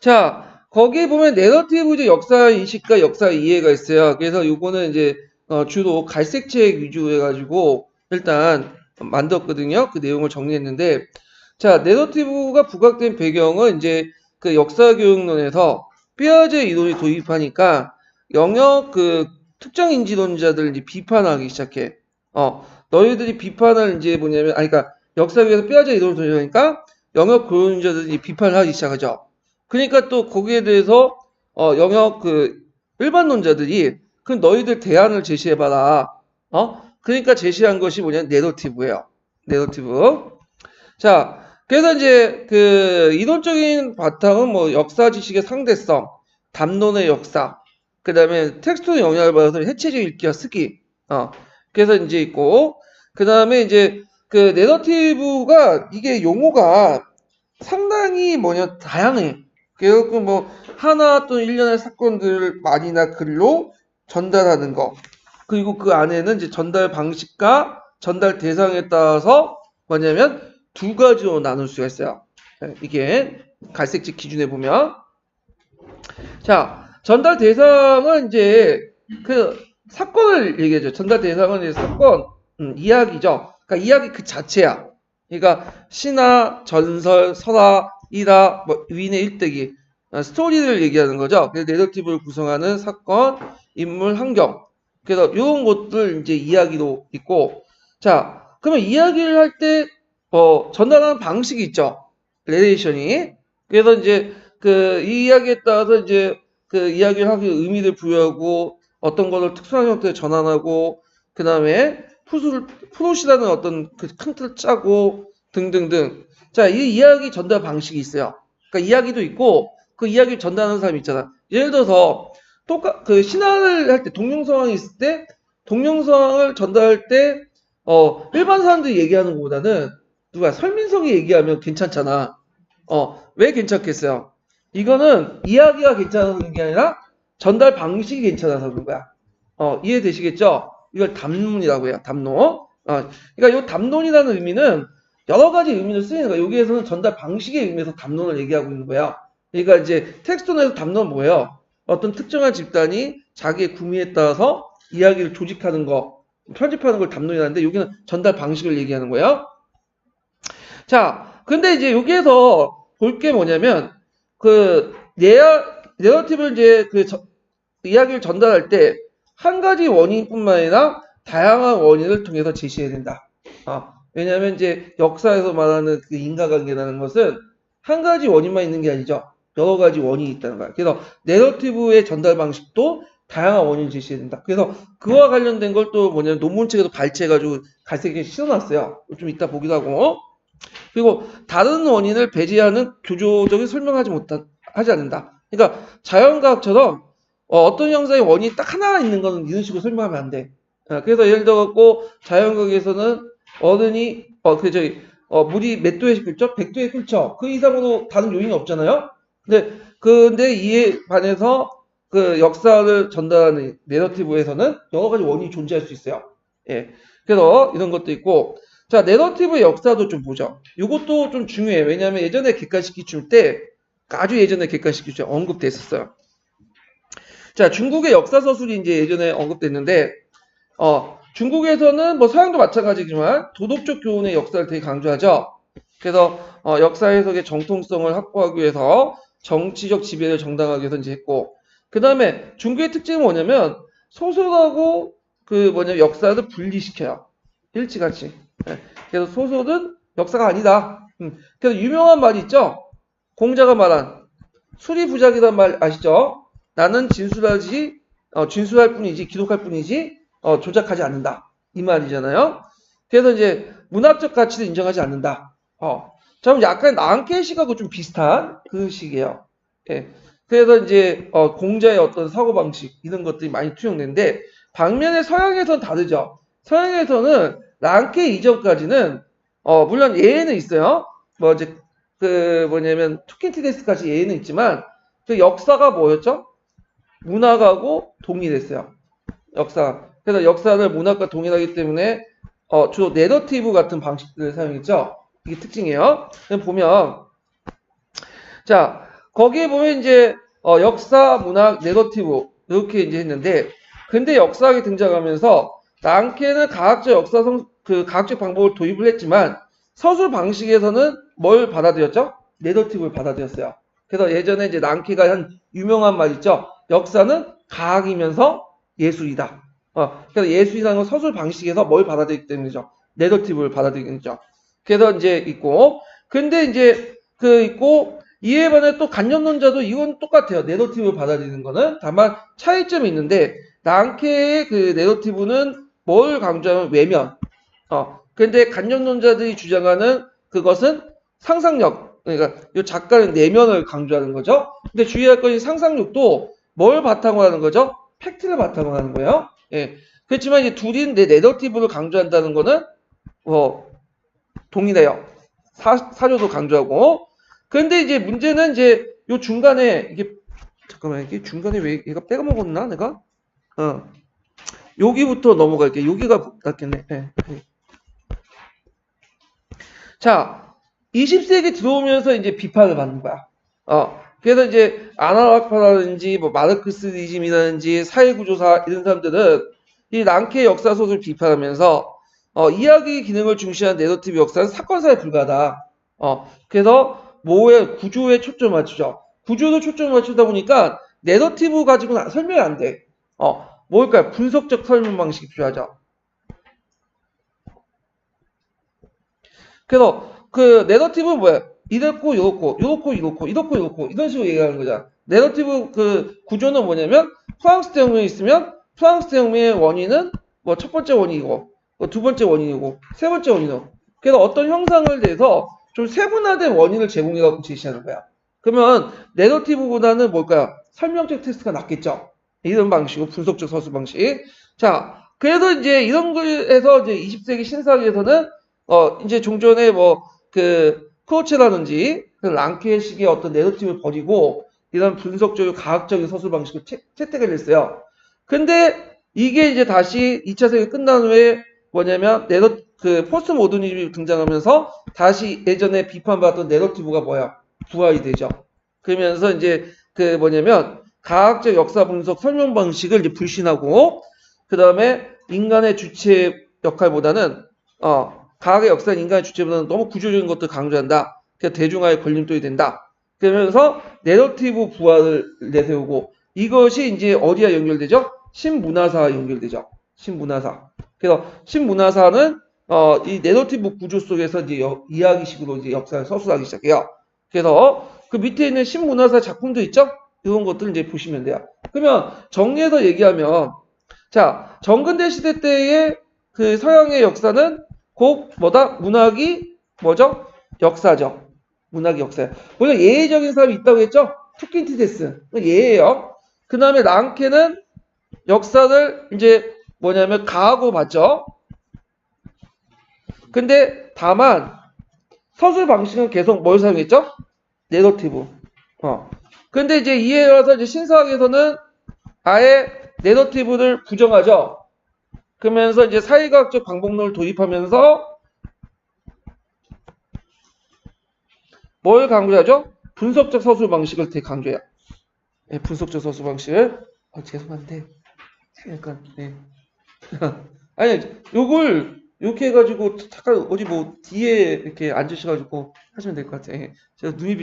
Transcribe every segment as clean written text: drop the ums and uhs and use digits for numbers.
자, 거기 보면 내러티브적 역사 인식과 역사 이해가 있어요. 그래서 요거는 이제 주로 갈색책 위주로 해가지고 일단 만들었거든요. 그 내용을 정리했는데, 자, 내러티브가 부각된 배경은 이제 그 역사교육론에서 삐아제 이론이 도입하니까 영역 그 특정 인지론자들을 이제 비판하기 시작해. 너희들이 비판을 이제 뭐냐면, 그러니까 역사교육에서 삐아제 이론을 도입하니까 영역 교육자들이 비판을 하기 시작하죠. 그러니까 또 거기에 대해서 영역 그 일반론자들이 그 너희들 대안을 제시해봐라. 그러니까 제시한 것이 뭐냐면 내러티브예요. 내러티브. 자, 그래서 이제 그 이론적인 바탕은 뭐 역사 지식의 상대성, 담론의 역사, 그 다음에 텍스트의 영향을 받아서 해체적 읽기와 쓰기. 그래서 이제 있고, 그 다음에 이제 그 내러티브가 이게 용어가 상당히 다양해. 그래서 뭐 하나 또는 일련의 사건들을 말이나 글로 전달하는 거. 그리고 그 안에는 이제 전달 방식과 전달 대상에 따라서 뭐냐면 두 가지로 나눌 수가 있어요. 이게 갈색지 기준에 보면. 자, 전달 대상은 이제 그 사건을 얘기하죠. 전달 대상은 이제 사건, 이야기죠. 그러니까 이야기 그 자체야. 그러니까 신화, 전설, 설화, 일화, 뭐 위인의 일대기, 스토리를 얘기하는 거죠. 그래서 내러티브를 구성하는 사건, 인물, 환경. 그래서 이런 것들 이제 이야기도 있고, 자, 그러면 이야기를 할 때 전달하는 방식이 있죠. 레레이션이. 그래서 이제 그 이 이야기에 따라서 이제 그 이야기를 하기 의미를 부여하고 어떤 것을 특수한 형태로 전환하고 그 다음에 프롯이라는 어떤 그 큰 틀을 짜고 등등등. 자, 이 이야기 전달 방식이 있어요. 그러니까 이야기도 있고 그 이야기를 전달하는 사람이 있잖아. 예를 들어서 그 신화를 할 때 동명 상황이 있을 때 동명 상황을 전달할 때 일반 사람들이 얘기하는 것보다는 누가 설민석이 얘기하면 괜찮잖아. 왜 괜찮겠어요? 이거는 이야기가 괜찮은 게 아니라 전달 방식이 괜찮아서 그런 거야. 이해되시겠죠? 이걸 담론이라고 해요. 담론. 그러니까 이 담론이라는 의미는 여러 가지 의미를 쓰이는 거야. 여기에서는 전달 방식의 의미에서 담론을 얘기하고 있는 거야. 그러니까 이제 텍스트론에서 담론은 뭐예요? 어떤 특정한 집단이 자기의 구미에 따라서 이야기를 조직하는 거, 편집하는 걸 담론이라는데 여기는 전달 방식을 얘기하는 거예요. 자, 근데 이제 여기에서 볼 게 뭐냐면 그 내러티브를 이제 이야기를 전달할 때 한 가지 원인뿐만 아니라 다양한 원인을 통해서 제시해야 된다. 왜냐하면 이제 역사에서 말하는 그 인과관계라는 것은 한 가지 원인만 있는 게 아니죠. 여러 가지 원인이 있다는 거야. 그래서 내러티브의 전달 방식도 다양한 원인을 제시해야 된다. 그래서 그와 관련된 걸 또 뭐냐면 논문책에도 발췌해가지고 갈색에 씌워놨어요. 좀 이따 보기도 하고. 그리고 다른 원인을 배제하는 교조적인 설명하지 하지 않는다. 그러니까 자연과학처럼 어떤 현상의 원인이 딱 하나 있는 거는 이런 식으로 설명하면 안 돼. 그래서 예를 들어갖고 자연과학에서는 어른이 물이 몇 도에 끓죠? 100도에 끓죠. 그 이상으로 다른 요인이 없잖아요. 근데 이에 반해서 그 역사를 전달하는 내러티브에서는 여러 가지 원인이 존재할 수 있어요. 예. 그래서 이런 것도 있고, 자, 내러티브의 역사도 좀 보죠. 이것도 좀 중요해요. 왜냐하면 예전에 객관식이 줄 때, 아주 예전에 객관식이 줄 때 언급됐었어요. 자, 중국의 역사 서술이 이제 예전에 언급됐는데, 중국에서는 뭐 서양도 마찬가지지만 도덕적 교훈의 역사를 되게 강조하죠. 그래서 역사 해석의 정통성을 확보하기 위해서 정치적 지배를 정당하게 위해서 이제 했고, 그 다음에 중국의 특징은 뭐냐면 소설하고 역사를 분리시켜요. 일찌감치. 그래서 소설은 역사가 아니다. 그래서 유명한 말이 있죠. 공자가 말한 수리부작이란 말 아시죠? 나는 진술할 뿐이지 기록할 뿐이지 조작하지 않는다. 이 말이잖아요. 그래서 이제 문학적 가치를 인정하지 않는다. 참 약간 랑케식하고 좀 비슷한 그 식이에요. 예. 그래서 이제 공자의 어떤 사고방식 이런 것들이 많이 투영되는데 반면에 서양에서는 다르죠. 서양에서는 랑케 이전까지는 물론 예외는 있어요. 뭐 이제 투킨티데스까지 예외는 있지만 그 역사가 뭐였죠? 문학하고 동일했어요. 그래서 역사를 문학과 동일하기 때문에 주로 내러티브 같은 방식들을 사용했죠. 이게 특징이에요. 보면 자, 거기에 보면 이제 역사, 문학, 내러티브 이렇게 이제 했는데 근데 역사학이 등장하면서 랑케는 가학적 그 가학적 방법을 도입을 했지만 서술 방식에서는 뭘 받아들였죠? 내러티브를 받아들였어요. 그래서 예전에 이제 랑케가 한 유명한 말 있죠. 역사는 가학이면서 예술이다. 그래서 예술이라는 건 서술 방식에서 뭘 받아들이기 때문이죠. 내러티브를 받아들이죠. 그래서 이제 있고, 근데 이제 그 있고 이에 반해 또 간접론자도 이건 똑같아요. 내러티브를 받아들이는 거는 다만 차이점이 있는데 랑케의 그 내러티브는 뭘 강조하면 외면. 근데 간접론자들이 주장하는 그것은 상상력. 그러니까 이 작가는 내면을 강조하는 거죠. 근데 주의할 것이 상상력도 뭘 바탕으로 하는 거죠? 팩트를 바탕으로 하는 거예요. 예. 그렇지만 이제 둘이 내 내러티브를 강조한다는 거는 동일해요. 사료도 강조하고. 근데 이제 문제는 이제 요 중간에 이게 잠깐만 이게 중간에 왜 얘가 빼먹었나 내가? 여기부터 넘어갈게. 여기가 낫겠네. 네. 자, 20세기 들어오면서 이제 비판을 받는 거야. 그래서 이제 아나락파라든지 뭐 마르크스니즘이라든지 사회구조사 이런 사람들은 이 랑케 역사 소설을 비판하면서 이야기 기능을 중시한 내러티브 역사는 사건사에 불과하다. 그래서 뭐에 구조에 초점을 맞추죠. 구조도 초점을 맞추다 보니까 내러티브 가지고는 설명이 안 돼. 뭘까요? 분석적 설명 방식이 필요하죠. 그래서 그 내러티브는 뭐야? 이렇고 이렇고 이렇고 이렇고 이렇고 이렇고 이런 식으로 얘기하는 거잖아. 내러티브 그 구조는 뭐냐면 프랑스 대혁명이 있으면 프랑스 대혁명의 원인은 뭐 첫 번째 원인이고 뭐 두 번째 원인이고 세 번째 원인이고 그래서 어떤 형상을 내서 좀 세분화된 원인을 제공해갖고 제시하는 거야. 그러면 내러티브보다는 뭘까요? 설명적 테스트가 낫겠죠. 이런 방식으로 분석적 서술 방식. 자, 그래도 이제 이런 거에서 이제 20세기 신사학에서는 이제 종전에 크로체라든지 랑케식의 어떤 내러티브를 버리고 이런 분석적이고 가학적인 서술 방식을 채택을 했어요. 근데 이게 이제 다시 2차 세계 끝난 후에 뭐냐면 포스트 모더니즘이 등장하면서 다시 예전에 비판받았던 내러티브가 뭐야? 부활이 되죠. 그러면서 이제 가학적 역사 분석 설명 방식을 이제 불신하고 그 다음에 인간의 주체 역할보다는 과학의 역사는 인간의 주체보다는 너무 구조적인 것들 강조한다. 그래서 대중화의 걸림돌이 된다. 그러면서 내러티브 부활을 내세우고 이것이 이제 어디와 연결되죠? 신문화사와 연결되죠. 신문화사. 그래서 신문화사는 이 내러티브 구조 속에서 이제 이야기식으로 이제 역사를 서술하기 시작해요. 그래서 그 밑에 있는 신문화사 작품도 있죠? 이런 것들 이제 보시면 돼요. 그러면 정리해서 얘기하면 자 정근대 시대 때의 그 서양의 역사는 곧 문학이 뭐죠? 역사죠. 문학이 역사예요. 물론 예외적인 사람이 있다고 했죠? 투킨티데스. 예예요. 그 다음에 랑케는 역사를 이제 가하고 봤죠. 근데 다만 서술 방식은 계속 뭘 사용했죠? 내러티브. 근데 이제 이에 와서 이제 신사학에서는 아예 내러티브를 부정하죠. 그러면서 이제 사회과학적 방법론을 도입하면서 뭘 강조하죠? 분석적 서술 방식을 되게 강조해요. 네, 분석적 서술 방식을. 죄송한데 약간 네. 아니 요걸 이렇게 해가지고 잠깐 어디 뭐 뒤에 이렇게 앉으셔가지고 하시면 될 것 같아요. 제가 눈이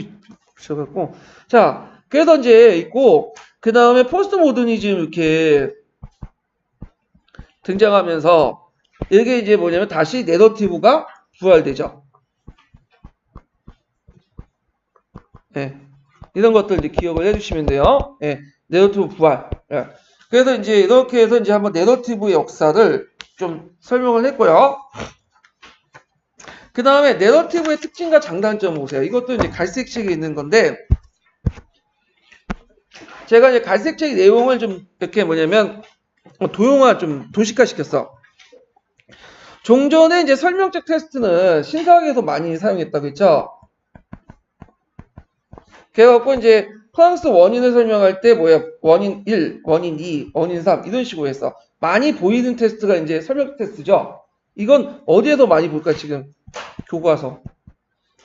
비쳐갖고 자 그래서 이제 있고 그 다음에 포스트 모더니즘 이렇게 등장하면서 이게 이제 뭐냐면 다시 내러티브가 부활되죠. 네. 이런 것들 이제 기억을 해주시면 돼요. 네. 내러티브 부활. 네. 그래서 이제 이렇게 해서 이제 한번 내러티브의 역사를 좀 설명을 했고요. 그 다음에 내러티브의 특징과 장단점을 보세요. 이것도 이제 갈색 책에 있는 건데 제가 이제 갈색 책 내용을 좀 이렇게 좀 도식화 시켰어. 종전에 이제 설명적 테스트는 신사학에서 많이 사용했다고 했죠. 그래갖고 이제 프랑스 원인을 설명할 때 원인 1, 원인 2, 원인 3 이런 식으로 했어. 많이 보이는 테스트가 이제 설명적 테스트죠. 이건 어디에서 많이 볼까 지금? 교과서.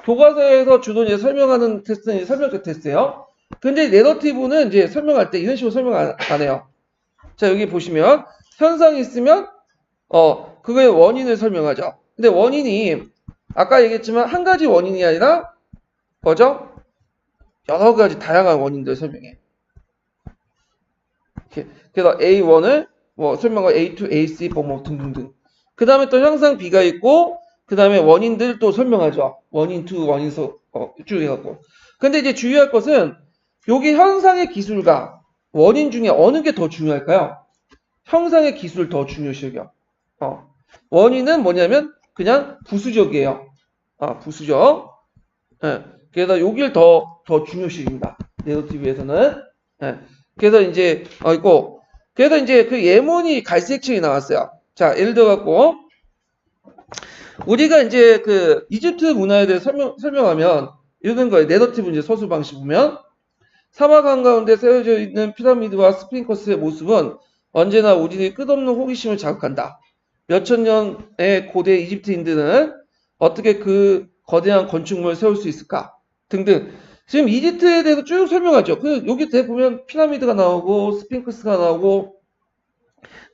교과서에서 주로 이제 설명하는 테스트는 이제 설명적 테스트예요. 근데 내러티브는 이제 설명할 때 이런 식으로 설명 안 해요. 자, 여기 보시면 현상이 있으면 그거의 원인을 설명하죠. 근데 원인이 아까 얘기했지만 한 가지 원인이 아니라 뭐죠? 여러 가지 다양한 원인들 설명해. 그래서 A1을 뭐 설명을 A2, A3, 뭐 등등등. 그 다음에 또 형상 B가 있고 그 다음에 원인들 또 설명하죠. 원인 2, 원인 쭉 해갖고. 근데 이제 주의할 것은 여기 현상의 기술과 원인 중에 어느 게 더 중요할까요? 형상의 기술 더 중요시 여겨. 원인은 뭐냐면 그냥 부수적이에요. 부수적. 예. 그래서 여기를 더 중요시 여깁니다. 내러티브에서는. 예. 그래서 이제 있고 그래서 이제 그 예문이 갈색책이 나왔어요. 자, 예를 들어 갖고 우리가 이제 그 이집트 문화에 대해 설명하면 이런 거예요. 내러티브 이제 서술 방식 보면 사막 한가운데 세워져 있는 피라미드와 스핑커스의 모습은 언제나 우리의 끝없는 호기심을 자극한다. 몇천 년의 고대 이집트인들은 어떻게 그 거대한 건축물을 세울 수 있을까? 등등. 지금 이집트에 대해서 쭉 설명하죠. 여기 보면 피라미드가 나오고 스핑크스가 나오고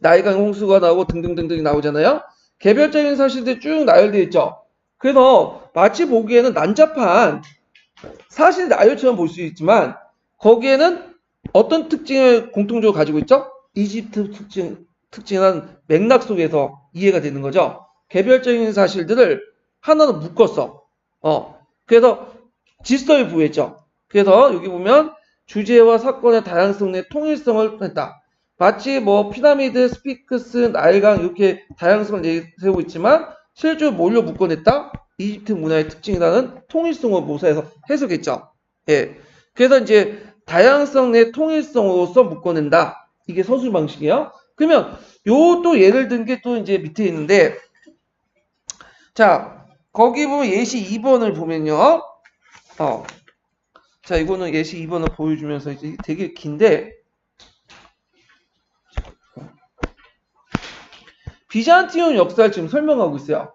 나일강 홍수가 나오고 등등등등이 나오잖아요. 개별적인 사실들이 쭉 나열되어 있죠. 그래서 마치 보기에는 난잡한 사실 나열처럼 볼 수 있지만 거기에는 어떤 특징을 공통적으로 가지고 있죠? 이집트 특징은 맥락 속에서 이해가 되는 거죠. 개별적인 사실들을 하나로 묶었어. 그래서 질서를 부여했죠. 그래서 여기 보면 주제와 사건의 다양성 내 통일성을 했다. 마치 뭐 피라미드, 스핑크스, 나일강 이렇게 다양성을 내세우고 있지만 실제로 뭘로 묶어냈다? 이집트 문화의 특징이라는 통일성을 모사해서 해석했죠. 예. 그래서 이제 다양성 내 통일성으로서 묶어낸다. 이게 서술 방식이에요. 그러면 요 또 예를 든 게 또 이제 밑에 있는데 자, 거기 보면 예시 2번을 보면요. 자, 이거는 예시 2번을 보여주면서 이제 되게 긴데 비잔티움 역사를 지금 설명하고 있어요.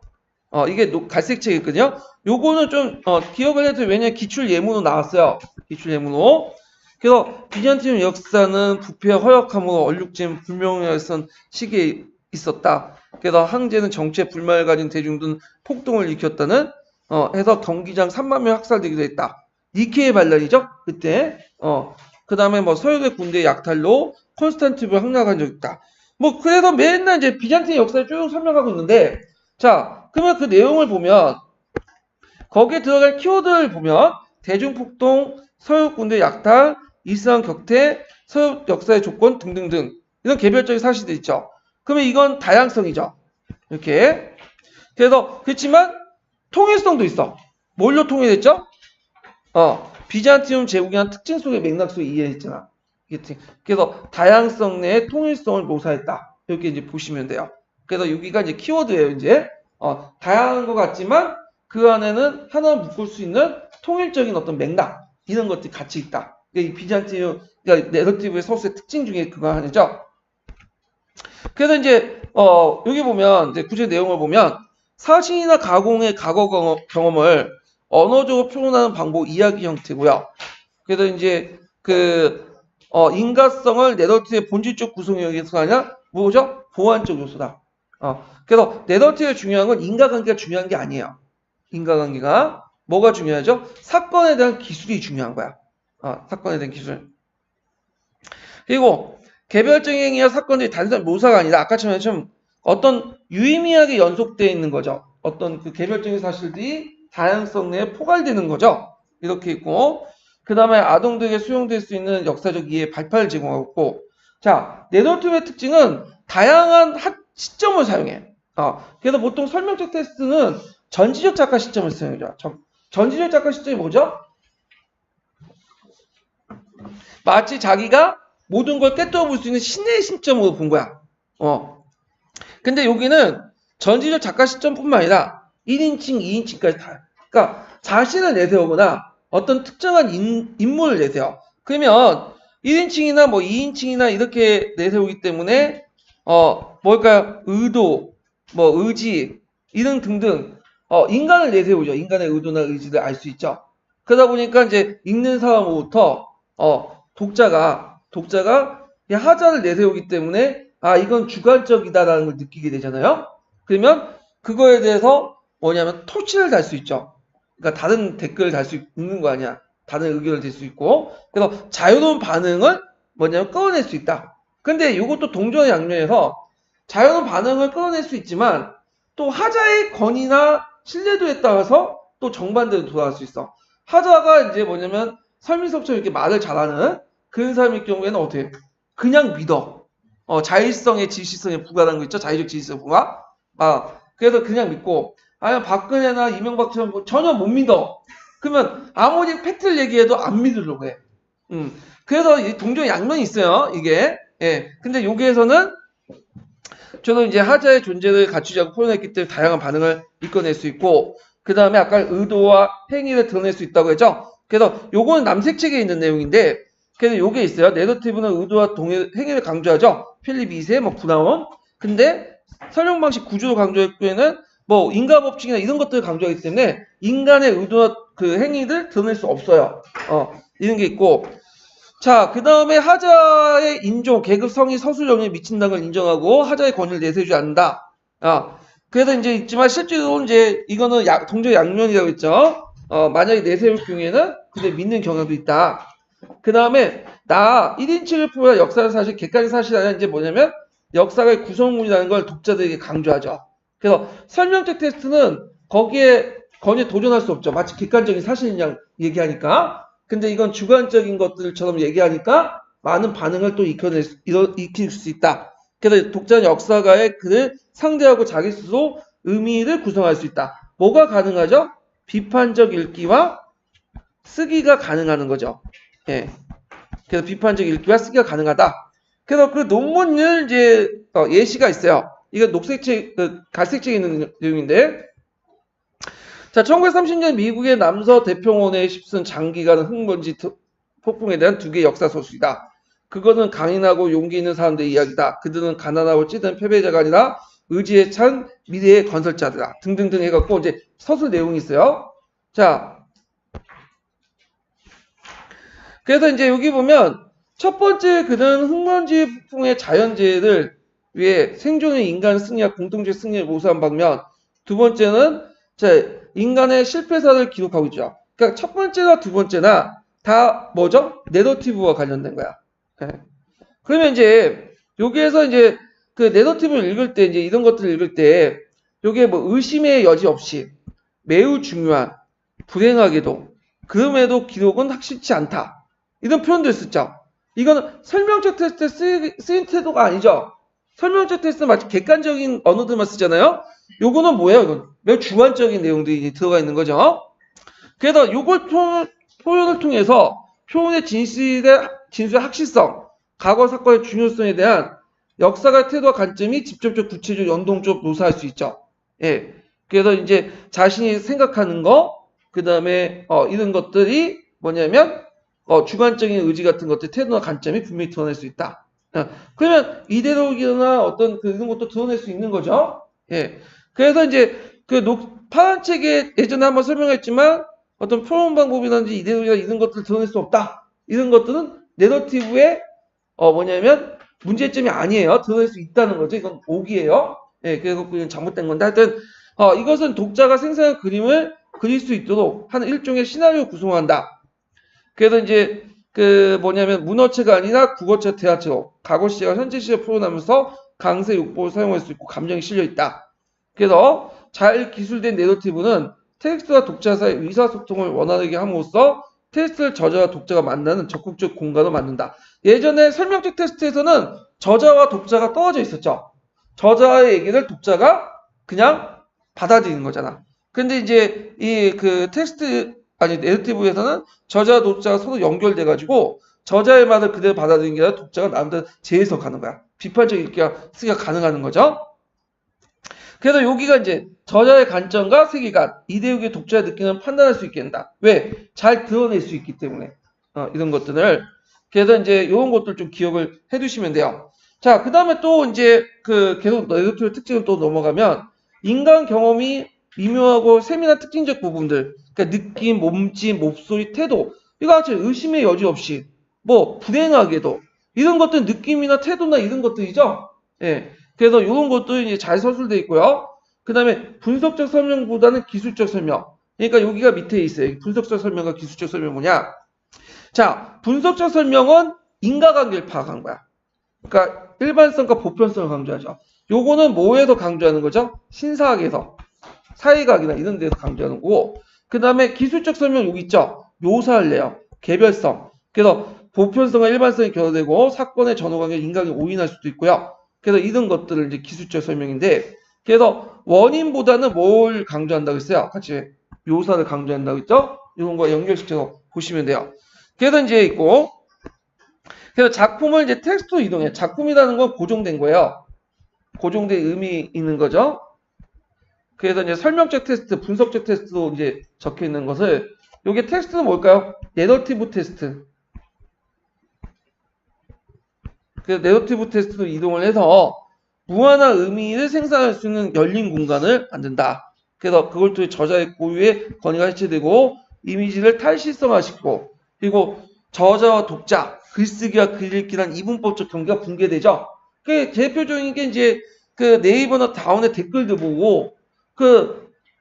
이게 갈색책이거든요. 요거는 좀 기억을 해도 왜냐면 기출 예문으로 나왔어요. 기출 예문으로. 그래서 비잔티움 역사는 부패와 허약함으로 얼룩진 불명예했던 시기에 있었다. 그래서 황제는 정치에 불만을 가진 대중들은 폭동을 일으켰다는 해서 경기장 3만 명 학살되기도 했다. 니케의 반란이죠. 그때. 그 다음에 뭐 서유대 군대의 약탈로 콘스탄티노를 함락한 적이 있다. 뭐 그래서 맨날 이제 비잔틴 역사를 쭉 설명하고 있는데 자 그러면 그 내용을 보면 거기에 들어갈 키워드를 보면 대중폭동, 서유군대 약탈, 이슬람 격퇴, 서유 역사의 조건 등등등 이런 개별적인 사실들 있죠. 그러면 이건 다양성이죠. 이렇게 그래서 그렇지만 통일성도 있어. 뭘로 통일했죠? 비잔티움 제국이란 특징 속의 맥락 속에 이해했잖아. 그래서 다양성 내의 통일성을 모사했다. 이렇게 이제 보시면 돼요. 그래서 여기가 이제 키워드예요. 이제 다양한 것 같지만 그 안에는 하나 묶을 수 있는 통일적인 어떤 맥락 이런 것들이 같이 있다. 이 비잔티움 그러니까 내러티브의 서술의 특징 중에 그거 하나죠. 그래서 이제 여기 보면 이제 구체 내용을 보면 사실이나 가공의 과거 경험을 언어적으로 표현하는 방법 이야기 형태고요. 그래서 이제 인과성을 내러티브의 본질적 구성에 의해서 아니라 뭐죠? 보완적 요소다. 그래서 내러티브에 중요한 건 인과관계가 중요한 게 아니에요. 인과관계가 뭐가 중요하죠? 사건에 대한 기술이 중요한 거야. 사건에 대한 기술. 그리고 개별적인 행위와 사건들이 단순한 묘사가 아니라 아까처럼 좀 어떤 유의미하게 연속되어 있는 거죠. 어떤 그 개별적인 사실들이 다양성 내에 포괄되는 거죠. 이렇게 있고 그 다음에 아동들에게 수용될 수 있는 역사적 이해의 발판을 제공하고 있고 자, 내러티브의 특징은 다양한 시점을 사용해. 그래서 보통 설명적 테스트는 전지적 작가 시점을 사용해요. 전지적 작가 시점이 뭐죠? 마치 자기가 모든 걸 꿰뚫어 볼 수 있는 신의 시점으로 본 거야. 근데 여기는 전지적 작가 시점뿐만 아니라 1인칭, 2인칭까지 다. 그러니까 자신을 내세우거나 어떤 특정한 인물을 내세워. 그러면 1인칭이나 뭐 2인칭이나 이렇게 내세우기 때문에 뭘까요? 의도, 뭐 의지, 이런 등등 인간을 내세우죠. 인간의 의도나 의지를 알 수 있죠. 그러다 보니까 이제 읽는 사람으로부터 독자가 이 하자를 내세우기 때문에 아 이건 주관적이다라는 걸 느끼게 되잖아요. 그러면 그거에 대해서 뭐냐면 토치를 달 수 있죠. 그러니까 다른 댓글을 달 수 있는 거 아니야. 다른 의견을 댈 수 있고 그래서 자유로운 반응을 뭐냐면 끌어낼 수 있다. 근데 이것도 동전의 양면에서 자유로운 반응을 끌어낼 수 있지만 또 하자의 권위나 신뢰도에 따라서 또 정반대로 돌아갈 수 있어. 하자가 이제 뭐냐면 설민석처럼 이렇게 말을 잘하는 그런 사람일 경우에는 어떻게 그냥 믿어. 자율성의 지시성에 부과라는 거 있죠. 자의적 지시성 부과. 그래서 그냥 믿고 아니면 박근혜나 이명박처럼 뭐 전혀 못 믿어. 그러면 아무리 팩트를 얘기해도 안 믿으려고 해. 그래서 이 동전 양면이 있어요. 이게. 예. 근데 여기에서는 저는 이제 하자의 존재를 갖추지 않고 표현했기 때문에 다양한 반응을 이끌어낼 수 있고 그 다음에 아까 의도와 행위를 드러낼 수 있다고 했죠. 그래서 요거는 남색책에 있는 내용인데 그래서 요게 있어요. 내러티브는 의도와 행위를 강조하죠. 필립 2세, 뭐 브라운. 근데 설명 방식 구조를 강조할 경우에는 뭐 인과 법칙이나 이런 것들을 강조하기 때문에 인간의 의도와 그 행위를 드러낼 수 없어요. 이런 게 있고 자, 그 다음에 하자의 인종, 계급, 성이 서술 영향에 미친다는 걸 인정하고 하자의 권위를 내세우지 않는다. 그래서 이제 있지만 실제로 이제 이거는 동적 양면이라고 했죠. 만약에 내세울 경우에는 근데 믿는 경향도 있다. 그 다음에 나 1인칭을 포함한 역사적 사실, 객관적 사실 아니라 이제 뭐냐면 역사의 구성물이라는 걸 독자들에게 강조하죠. 그래서 설명적 테스트는 거기에 권위에 도전할 수 없죠. 마치 객관적인 사실인 양 얘기하니까. 근데 이건 주관적인 것들처럼 얘기하니까 많은 반응을 또 익힐 수 있다. 그래서 독자는 역사가의 글을 상대하고 자기 스스로 의미를 구성할 수 있다. 뭐가 가능하죠? 비판적 읽기와 쓰기가 가능하는 거죠. 예. 그래서 비판적 읽기와 쓰기가 가능하다. 그래서 그 논문을 이제 예시가 있어요. 이건 녹색책, 갈색책에 있는 내용인데 자, 1930년 미국의 남서 대평원에 휩쓴 장기간 흙먼지 폭풍에 대한 두 개의 역사 소설이다. 그거는 강인하고 용기 있는 사람들의 이야기다. 그들은 가난하고 찌든 패배자가 아니라 의지에 찬 미래의 건설자들이다. 등등등 해갖고 이제 서술 내용이 있어요. 자, 그래서 이제 여기 보면 첫 번째 그는 흙먼지 폭풍의 자연재해를 위해 생존의 인간 승리와 공동체 승리를 모사한 방면 두 번째는 자, 인간의 실패사를 기록하고 있죠. 그러니까 첫 번째나 두 번째나 다 뭐죠? 내러티브와 관련된 거야. 네. 그러면 이제 여기에서 이제 그 내러티브를 읽을 때 이제 이런 것들을 읽을 때 요게 뭐 의심의 여지 없이 매우 중요한 불행하게도 그럼에도 기록은 확실치 않다. 이런 표현들 썼죠. 이거는 설명적 테스트에 쓰인 태도가 아니죠. 설명적 테스트는 마치 객관적인 언어들만 쓰잖아요. 요거는 뭐예요? 이건 매우 주관적인 내용들이 들어가 있는 거죠. 그래서 요걸 표현을 통해서 표현의 진술의 확실성, 과거 사건의 중요성에 대한 역사가 태도와 관점이 직접적, 구체적, 연동적 묘사할 수 있죠. 예. 그래서 이제 자신이 생각하는 거, 그 다음에 이런 것들이 뭐냐면 주관적인 의지 같은 것들, 태도나 관점이 분명히 드러낼 수 있다. 그러면 이데올로기나 어떤 그런 것도 드러낼 수 있는 거죠. 예. 그래서 이제 그 파란 책에 예전에 한번 설명했지만 어떤 표현 방법이라든지 이데올로기나 이런 것들을 드러낼 수 없다. 이런 것들은 내러티브의 뭐냐면 문제점이 아니에요. 드러낼 수 있다는 거죠. 이건 오기예요. 예, 그래서 그냥 잘못된 건데 하여튼 이것은 독자가 생생한 그림을 그릴 수 있도록 하는 일종의 시나리오 구성한다. 그래서 이제 그 뭐냐면 문어체가 아니라 국어체, 대화체로 과거 시제와 현재 시제를 표현하면서 강세 욕법을 사용할 수 있고 감정이 실려 있다. 그래서 잘 기술된 내러티브는 텍스트와 독자 사이 의사소통을 원활하게 함으로써 텍스트를 저자와 독자가 만나는 적극적 공간을 만든다. 예전에 설명적 테스트에서는 저자와 독자가 떨어져 있었죠. 저자의 얘기를 독자가 그냥 받아들이는 거잖아. 근데 이제 이 그 텍스트 아니 내러티브에서는 저자와 독자가 서로 연결돼 가지고 저자의 말을 그대로 받아들이는 게 아니라 독자가 나름대로 재해석하는 거야. 비판적 읽기가 쓰기가 가능한 거죠. 그래서 여기가 이제 저자의 관점과 세계관, 이데올로기의 독자가 느끼는 판단할 수 있게 된다. 왜? 잘 드러낼 수 있기 때문에 이런 것들을. 그래서 이제 이런 것들 좀 기억을 해두시면 돼요. 자, 그 다음에 또 이제 그 계속 내러티브 특징을 또 넘어가면 인간 경험이 미묘하고 세밀한 특징적 부분들, 그러니까 느낌, 몸짓, 목소리, 태도, 이거 아주 의심의 여지 없이 뭐 불행하게도 이런 것들 느낌이나 태도나 이런 것들이죠. 예. 그래서 이런 것도 이제 잘 서술되어 있고요. 그 다음에 분석적 설명보다는 기술적 설명. 그러니까 여기가 밑에 있어요. 분석적 설명과 기술적 설명 뭐냐? 자, 분석적 설명은 인과관계를 파악한 거야. 그러니까 일반성과 보편성을 강조하죠. 요거는 뭐에서 강조하는 거죠? 신사학에서, 사회학이나 이런 데서 강조하는 거고, 그 다음에 기술적 설명 여기 있죠? 묘사를 내요. 개별성. 그래서 보편성과 일반성이 결여되고 사건의 전후관계 인과관계 오인할 수도 있고요. 그래서 이런 것들을 이제 기술적 설명인데, 그래서 원인보다는 뭘 강조한다고 했어요? 같이 묘사를 강조한다고 했죠? 이런 거 연결시켜서 보시면 돼요. 그래서 이제 있고, 그래서 작품을 이제 텍스트로 이동해. 작품이라는 건 고정된 거예요. 고정된 의미 있는 거죠. 그래서 이제 설명적 테스트, 분석적 테스트로 이제 적혀 있는 것을, 요게 텍스트는 뭘까요? 내러티브 테스트. 그래서 내러티브 테스트로 이동을 해서 무한한 의미를 생산할 수 있는 열린 공간을 만든다. 그래서 그걸 통해 저자의 고유의 권위가 해체되고 이미지를 탈시성화시키고, 그리고 저자와 독자, 글쓰기와 글 읽기란 이분법적 경계가 붕괴되죠. 그 대표적인 게 이제 그 네이버나 다운의 댓글도 보고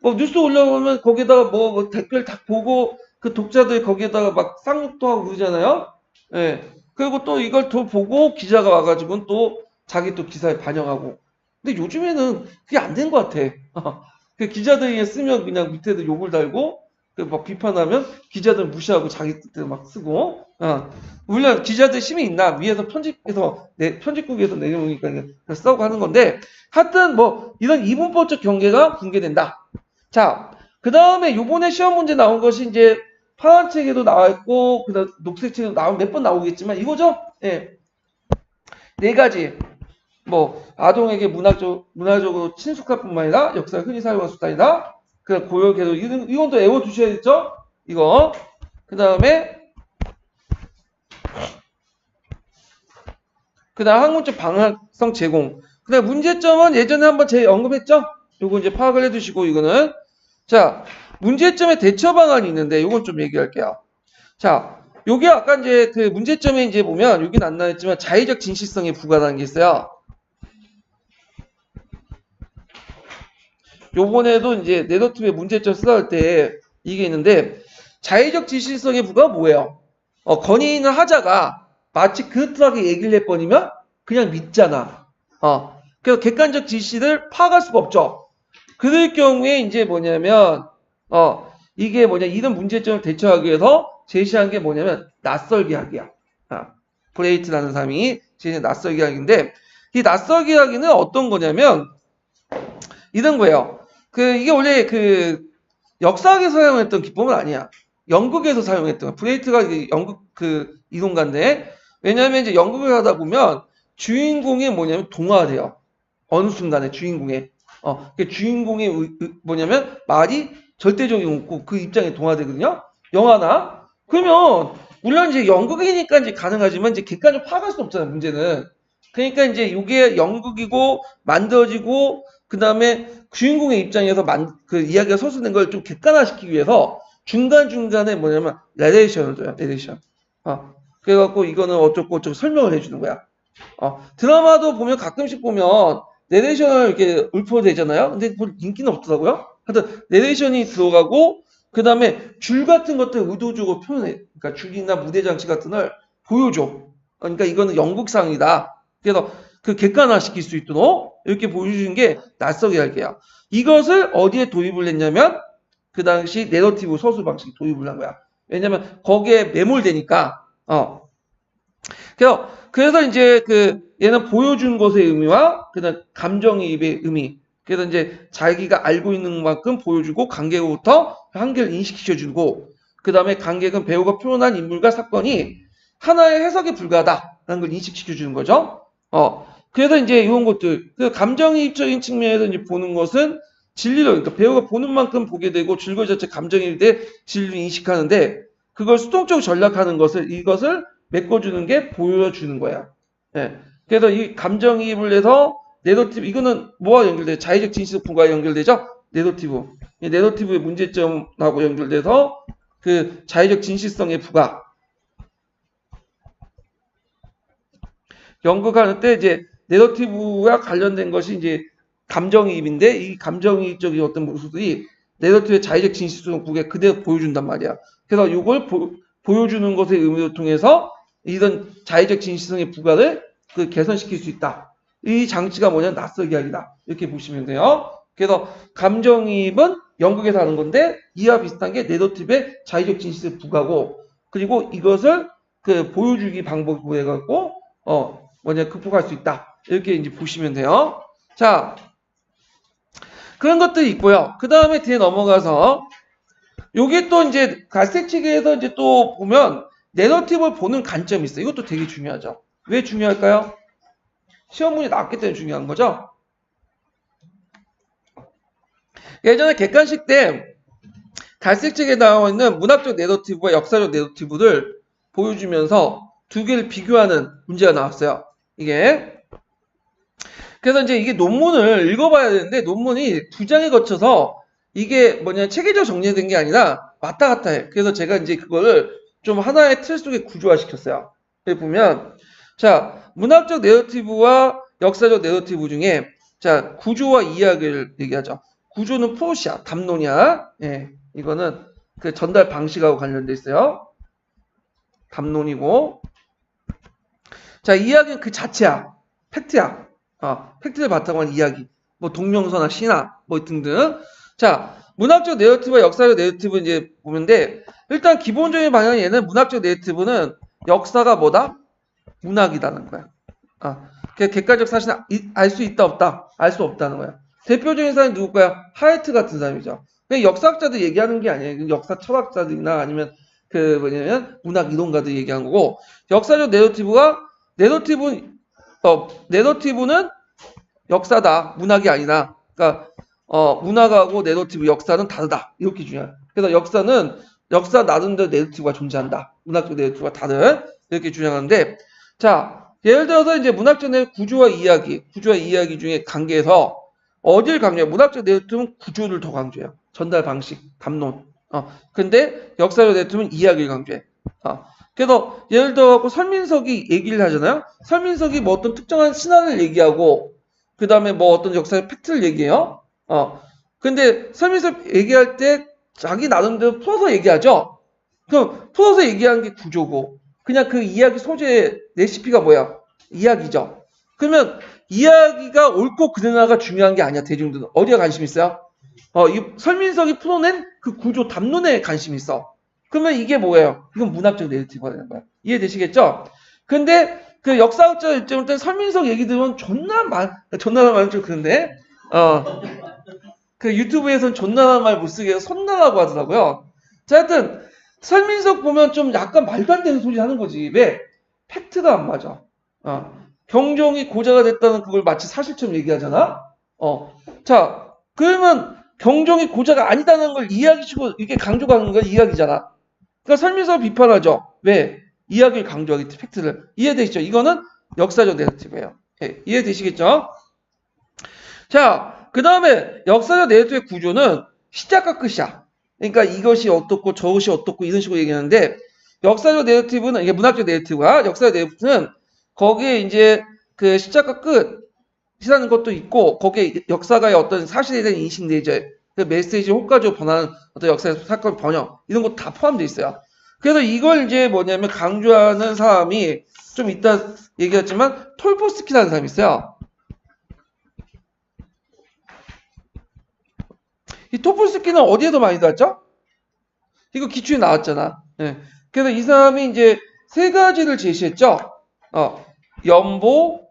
뭐 뉴스 올라오면 거기다가 뭐 댓글 다 보고 그 독자들 거기에다가 막 쌍욕도 하고 그러잖아요. 예. 그리고 또 이걸 또 보고 기자가 와가지고 또 자기 또 기사에 반영하고. 근데 요즘에는 그게 안 된 것 같아. 그 기자들이 쓰면 그냥 밑에도 욕을 달고 그 막 비판하면 기자들 무시하고 자기 뜻대로 막 쓰고. 물론 기자들 힘이 있나 위에서 편집국에서 내려오니까 싸우고 하는 건데 하여튼 뭐 이런 이분법적 경계가 붕괴된다. 자, 그 다음에 요번에 시험 문제 나온 것이 이제 파란 책에도 나와 있고 그다음 녹색 책에도 몇 번 나오겠지만 이거죠. 예. 네 가지. 뭐 아동에게 문화적으로 친숙할 뿐만 아니라 역사를 흔히 사용한 수단이다. 그 고유 계도 이건 또 외워 두셔야겠죠? 이거. 그다음 학문적 방향성 제공. 그다음 문제점은 예전에 한번 언급했죠? 요거 이제 파악을 해 두시고 이거는 자, 문제점의 대처 방안이 있는데 요건 좀 얘기할게요. 자, 요게 아까 이제 그 문제점에 이제 보면 여긴 안 나왔지만 자의적 진실성에 부과라는 게 있어요. 요번에도 이제 내러티브의 문제점 쓰다할 때 이게 있는데 자의적 진실성의 부가 뭐예요? 건의는 하자가 마치 그렇게 얘기를 해버리면 그냥 믿잖아. 그래서 객관적 지시를 파악할 수가 없죠. 그럴 경우에 이제 뭐냐면 이게 이런 문제점을 대처하기 위해서 제시한 게 뭐냐면 낯설게 하기야. 브레이트라는 사람이 제시한 낯설게 하기인데 이 낯설게 하기는 어떤 거냐면 이런 거예요. 이게 원래 역사학에서 사용했던 기법은 아니야. 연극에서 사용했던 거야. 브레이트가 연극 이론가인데 왜냐하면 이제 연극을 하다 보면 주인공이 뭐냐면 동화돼요. 어느 순간에 주인공의 뭐냐면 말이 절대적인 없고 그 입장에 동화되거든요. 영화나 그러면 물론 이제 연극이니까 이제 가능하지만 이제 객관적으로 파악할 수 없잖아요. 문제는 그러니까 이제 이게 연극이고 만들어지고 그 다음에 주인공의 입장에서 그 이야기가 서술된 걸 좀 객관화시키기 위해서 중간중간에 뭐냐면 내레이션을 줘요. 내레이션. 그래갖고 이거는 어쩌고 설명을 해주는 거야. 드라마도 보면 가끔씩 보면 내레이션을 이렇게 읊어대잖아요. 근데 별 인기는 없더라고요. 하여튼 내레이션이 들어가고 그 다음에 줄 같은 것들 의도적으로 표현해. 그러니까 줄이나 무대 장치 같은 걸 보여줘. 그러니까 이거는 연극상이다. 그래서 객관화시킬 수 있도록 이렇게 보여주는 게 낯설게 할게요. 이것을 어디에 도입을 했냐면 그 당시 내러티브 서술 방식에 도입을 한 거야. 왜냐면 거기에 매몰되니까. 그래서 이제 얘는 보여준 것의 의미와 그다음 감정이입의 의미. 그래서 이제 자기가 알고 있는 만큼 보여주고 관객으로부터 한계를 인식시켜주고 그 다음에 관객은 배우가 표현한 인물과 사건이 하나의 해석에 불과하다라는 걸 인식시켜주는 거죠. 그래서 이제 이런 것들, 감정이입적인 측면에서 이제 보는 것은 진리로, 그러니까 배우가 보는 만큼 보게 되고 줄거리 자체 감정이입 때 진리를 인식하는데 그걸 수동적으로 전략하는 이것을 메꿔주는 게 보여주는 거야. 예. 그래서 이 감정이입을 해서 내러티브, 이거는 뭐와 연결돼요? 자의적 진실성과 연결되죠? 내러티브. 이 내러티브의 문제점하고 연결돼서 자의적 진실성의 부가. 연극하는 때 이제 내러티브와 관련된 것이 이제 감정이입인데 이 감정이입적인 어떤 모습들이 내러티브의 자의적 진실성국에 그대로 보여준단 말이야. 그래서 이걸 보여주는 것의 의미를 통해서 이런 자의적 진실성의 부과를 개선시킬 수 있다. 이 장치가 뭐냐면 낯설기하기다. 이렇게 보시면 돼요. 그래서 감정이입은 연극에서 하는 건데 이와 비슷한 게 내러티브의 자의적 진실성의 부과고 그리고 이것을 보여주기 방법으로 해갖고 극복할 수 있다. 이렇게 이제 보시면 돼요. 자, 그런 것들이 있고요. 그 다음에 뒤에 넘어가서 요게 또 이제 갈색치기에서 이제 또 보면 내러티브를 보는 관점이 있어요. 이것도 되게 중요하죠. 왜 중요할까요? 시험문이 나왔기 때문에 중요한 거죠. 예전에 객관식 때 갈색책에 나와 있는 문학적 내러티브와 역사적 내러티브를 보여주면서 두 개를 비교하는 문제가 나왔어요. 그래서 이제 이게 논문을 읽어봐야 되는데 논문이 두 장에 거쳐서 이게 체계적으로 정리된 게 아니라 왔다 갔다 해. 그래서 제가 이제 그거를 좀 하나의 틀 속에 구조화 시켰어요. 여기 보면 자, 문학적 내러티브와 역사적 내러티브 중에 자, 구조와 이야기를 얘기하죠. 구조는 프로시야, 담론이야. 예, 이거는 그 전달 방식하고 관련돼 있어요. 담론이고. 자, 이야기는 그 자체야. 팩트야. 팩트를 바탕으로 한 이야기. 뭐 동명서나 시나 뭐 등등. 자, 문학적 내러티브와 역사적 내러티브 이제 보는데 일단 기본적인 방향 얘는 문학적 내러티브는 역사가 뭐다? 문학이라는 거야. 그 객관적 사실은 알 수 있다 없다? 알 수 없다는 거야. 대표적인 사람이 누굴까요? 하이트 같은 사람이죠. 역사학자들 얘기하는 게 아니에요. 역사 철학자들이나 아니면 문학 이론가들 얘기하는 거고 역사적 내러티브는 역사다. 문학이 아니다. 그러니까 문학하고 내러티브 역사는 다르다. 이렇게 중요해요. 그래서 역사 나름대로 내러티브가 존재한다. 문학적 내러티브가 다른 이렇게 주장하는데 자 예를 들어서 이제 문학적 내러티브 구조와 이야기 중에 관계에서 어디를 강조해요? 문학적 내러티브는 구조를 더 강조해요. 전달 방식, 담론. 근데 역사적 내러티브는 이야기를 강조해. 그래서 예를 들어 설민석이 얘기를 하잖아요. 설민석이 뭐 어떤 특정한 신화를 얘기하고 그 다음에 뭐 어떤 역사의 팩트를 얘기해요. 근데 설민석 얘기할 때 자기 나름대로 풀어서 얘기하죠. 그럼 풀어서 얘기하는 게 구조고 그냥 그 이야기 소재 레시피가 뭐야? 이야기죠. 그러면 이야기가 옳고 그르나가 중요한 게 아니야. 대중들은 어디가 관심 있어요? 이 설민석이 풀어낸 그 구조 담론에 관심이 있어. 그러면 이게 뭐예요? 이건 문학적 내러티브가 되는 거야. 이해되시겠죠? 근데 그 역사학자 입장부터 설민석 얘기 들으면 존나 말은 좀 그런데 그 유튜브에서는 존나라는 말 못 쓰게 해서 손나라고 하더라고요. 자, 하여튼 설민석 보면 좀 약간 말도 안 되는 소리 하는 거지. 왜? 팩트가 안 맞아. 경종이 고자가 됐다는 그걸 마치 사실처럼 얘기하잖아. 자, 그러면 경종이 고자가 아니다는 걸 이야기치고 이렇게 강조하는 건 이야기잖아. 그러니까 설민석을 비판하죠. 왜? 이야기를 강조하기 때문에 팩트를. 이해되시죠? 이거는 역사적 내러티브예요. 이해되시겠죠? 자, 그 다음에 역사적 내러티브의 구조는 시작과 끝이야. 그러니까 이것이 어떻고 저것이 어떻고 이런 식으로 얘기하는데 역사적 내러티브는 이게 문학적 내러티브와 역사적 내러티브는 거기에 이제 그 시작과 끝이라는 것도 있고 거기에 역사가의 어떤 사실에 대한 인식 내재 그 메시지 효과적으로 변하는 어떤 역사의 사건 번역 이런 거 다 포함되어 있어요. 그래서 이걸 이제 뭐냐면 강조하는 사람이 좀 이따 얘기했지만 톨포스키라는 사람이 있어요. 이 톨포스키는 어디에도 많이 나왔죠? 이거 기출에 나왔잖아. 그래서 이 사람이 이제 세 가지를 제시했죠. 연보,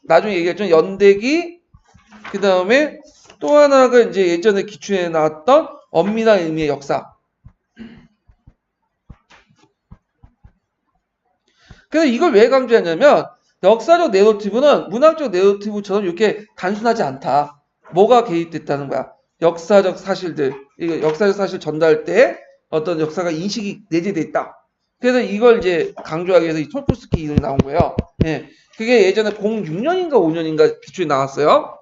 나중에 얘기했죠. 연대기, 그 다음에 또 하나가 이제 예전에 기출에 나왔던 엄밀한 의미의 역사. 그래서 이걸 왜 강조하냐면 역사적 내러티브는 문학적 내러티브처럼 이렇게 단순하지 않다. 뭐가 개입됐다는 거야. 역사적 사실들, 이거 역사적 사실 전달할 때 어떤 역사가 인식이 내재돼 있다. 그래서 이걸 이제 강조하기 위해서 이 톨포스키 이론이 나온 거예요. 그게 예전에 06년인가 5년인가 기출에 나왔어요.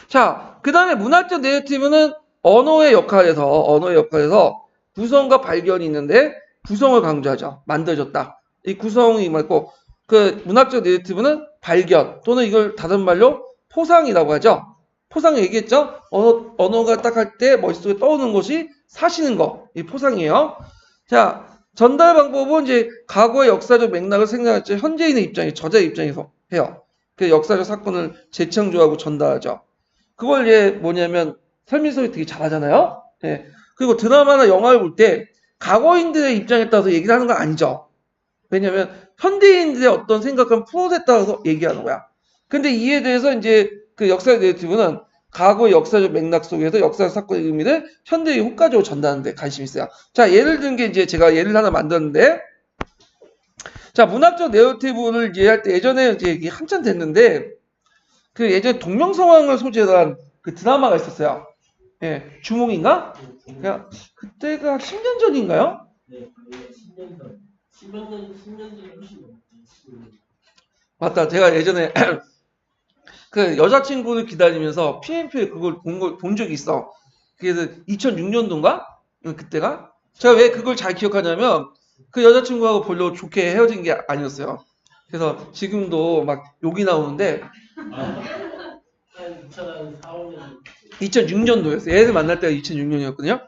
자, 그 다음에 문학적 내러티브는 언어의 역할에서 구성과 발견이 있는데 구성을 강조하죠. 만들어졌다. 이 구성이 말고 그 문학적 내러티브는 발견 또는 이걸 다른 말로 포상이라고 하죠. 포상 얘기했죠? 언어가 딱 할 때 머릿속에 떠오르는 것이 사시는 거. 이 포상이에요. 자, 전달 방법은 이제 과거의 역사적 맥락을 생각할 때 현재인의 입장이 저자의 입장에서 해요. 그 역사적 사건을 재창조하고 전달하죠. 그걸 이제 뭐냐면 설민석이 되게 잘하잖아요. 예. 그리고 드라마나 영화를 볼 때 과거인들의 입장에 따라서 얘기를 하는 건 아니죠. 왜냐면 현대인들의 어떤 생각과 프로세에 따라서 얘기하는 거야. 근데 이에 대해서 이제 그 역사의 내러티브는 과거의 역사적 맥락 속에서 역사적 사건의 의미를 현대에 효과적으로 전달하는 데 관심이 있어요. 자, 예를 든 게 이제 제가 예를 하나 만들었는데, 자, 문학적 내러티브를 이해할 때 예전에 이제 이게 한참 됐는데, 그 예전에 동명성황을 소재로 한 그 드라마가 있었어요. 예, 주몽인가? 그냥 그때가 10년 전인가요? 네, 10년 전. 10년 전이 훨씬 넘지. 맞다. 제가 예전에 그 여자친구를 기다리면서 PMP에 그걸 본 적이 있어. 그게 2006년도인가? 그때가? 제가 왜 그걸 잘 기억하냐면 그 여자친구하고 별로 좋게 헤어진 게 아니었어요. 그래서 지금도 막 욕이 나오는데 한 2004, 5년. 2006년도였어요. 얘를 만날 때가 2006년이었거든요.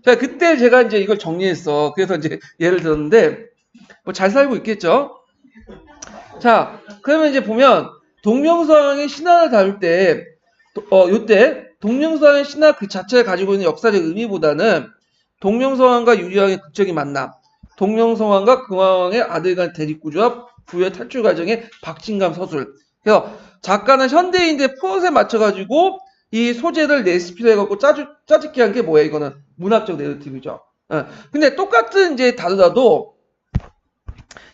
자, 그때 제가 이제 이걸 정리했어. 그래서 이제 예를 들었는데 뭐 잘 살고 있겠죠? 자, 그러면 이제 보면 동명성황의 신화를 다룰 때, 요때 동명성황의 신화 그 자체를 가지고 있는 역사적 의미보다는 동명성황과 유리왕의 극적인 만남, 동명성황과 금화왕의 아들 간 대립구조와 부의 탈출 과정의 박진감 서술. 그래서 작가는 현대인들의 프롯에 맞춰가지고 이 소재를 레시피로 해갖고 짜집기 한 게 뭐예요? 이거는 문학적 내러티브죠. 근데 똑같은 이제 다르다도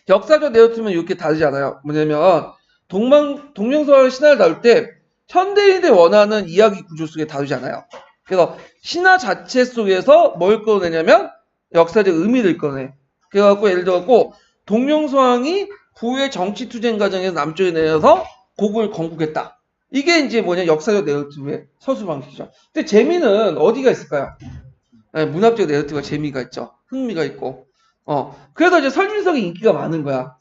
역사적 내러티브는 이렇게 다르지 않아요. 뭐냐면 동명성황 신화를 다룰 때 현대인들이 원하는 이야기 구조 속에 다루지 않아요. 그래서 신화 자체 속에서 뭘 끌어내냐면 역사적 의미를 끌어내. 그래갖고 예를 들어갖고 동명성황이 부의 정치 투쟁 과정에서 남쪽에 내려서 곡을 건국했다. 이게 이제 뭐냐 역사적 내러티브의 서술 방식이죠. 근데 재미는 어디가 있을까요? 네, 문학적 내러티브가 재미가 있죠. 흥미가 있고. 그래서 이제 설민석이 인기가 많은 거야.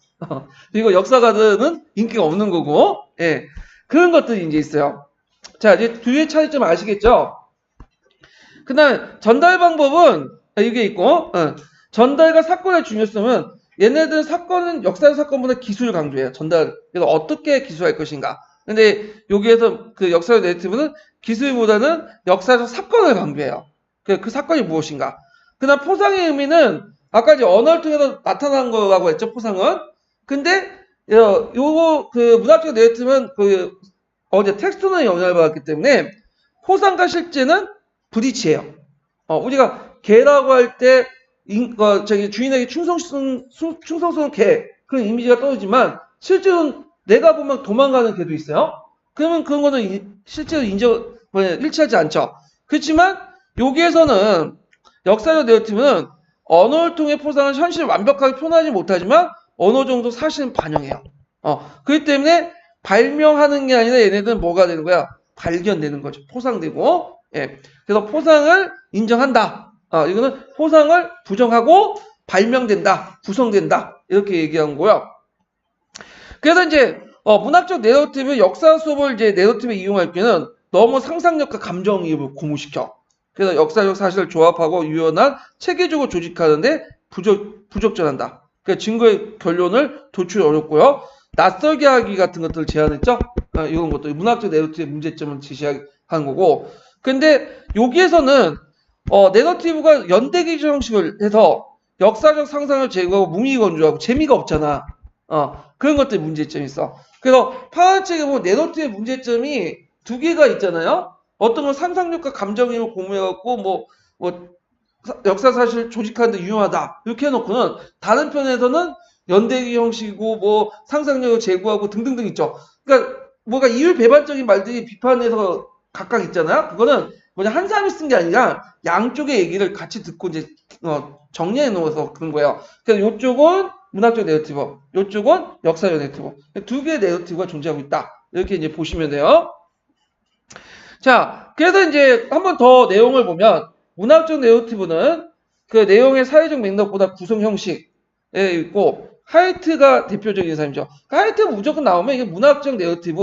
그리고 역사가들은 인기가 없는 거고, 예. 그런 것들이 이제 있어요. 자, 이제 두의 차이점 아시겠죠? 그 다음에 전달 방법은 이게 있고, 전달과 사건의 중요성은 얘네들 사건은 역사적 사건보다 기술을 강조해요. 전달, 그래서 어떻게 기술할 것인가. 근데 여기에서 그 역사적 내러티브는 기술보다는 역사적 사건을 강조해요. 그 사건이 무엇인가. 그 다음 포상의 의미는 아까 이제 언어를 통해서 나타난 거라고 했죠, 포상은. 근데, 요거, 그, 문학적 내러티브는 그, 어제 텍스트는 영향을 받았기 때문에, 포상과 실제는 부딪히예요. 우리가 개라고 할 때, 주인에게 충성스러운 개, 그런 이미지가 떠오르지만, 실제로는 내가 보면 도망가는 개도 있어요. 그러면 그런 거는 실제로 일치하지 않죠. 그렇지만, 여기에서는, 역사적 내러티브는 언어를 통해 포상은 현실을 완벽하게 표현하지 못하지만 어느 정도 사실은 반영해요. 그렇기 때문에 발명하는 게 아니라 얘네들은 뭐가 되는 거야? 발견되는 거죠. 포상되고. 예. 그래서 포상을 인정한다. 이거는 포상을 부정하고 발명된다. 구성된다. 이렇게 얘기한 거고요. 그래서 이제 문학적 내러티브 역사 수업을 이제 내러티브에 이용할 때는 너무 상상력과 감정이입을 고무시켜. 그래서 역사적 사실을 조합하고 유연한 체계적으로 조직하는데 부적절한다. 그러니까 증거의 결론을 도출이 어렵고요. 낯설게 하기 같은 것들을 제안했죠. 이런 것들 문학적 내러티브의 문제점을 제시한 거고. 근데 여기에서는 내러티브가 연대기 형식을 해서 역사적 상상을 제거하고 무미건조하고 재미가 없잖아. 그런 것들이 문제점이 있어. 그래서 파란 책에 보면 내러티브의 문제점이 두 개가 있잖아요. 어떤 건 상상력과 감정을 공유해갖고 뭐 역사 사실 조직하는데 유용하다 이렇게 해놓고는 다른 편에서는 연대기 형식이고 뭐 상상력을 제고하고 등등등 있죠. 그러니까 뭐가 이율 배반적인 말들이 비판에서 각각 있잖아요. 그거는 뭐냐 한 사람이 쓴 게 아니라 양쪽의 얘기를 같이 듣고 이제 정리해 놓아서 그런 거예요. 그래서 이쪽은 문학적 내러티브, 이쪽은 역사적 내러티브 두 개의 내러티브가 존재하고 있다. 이렇게 이제 보시면 돼요. 자, 그래서 이제 한 번 더 내용을 보면 문학적 내러티브는 그 내용의 사회적 맥락보다 구성 형식에 있고 하이트가 대표적인 사람이죠. 하이트가 무조건 나오면 이게 문학적 내러티브,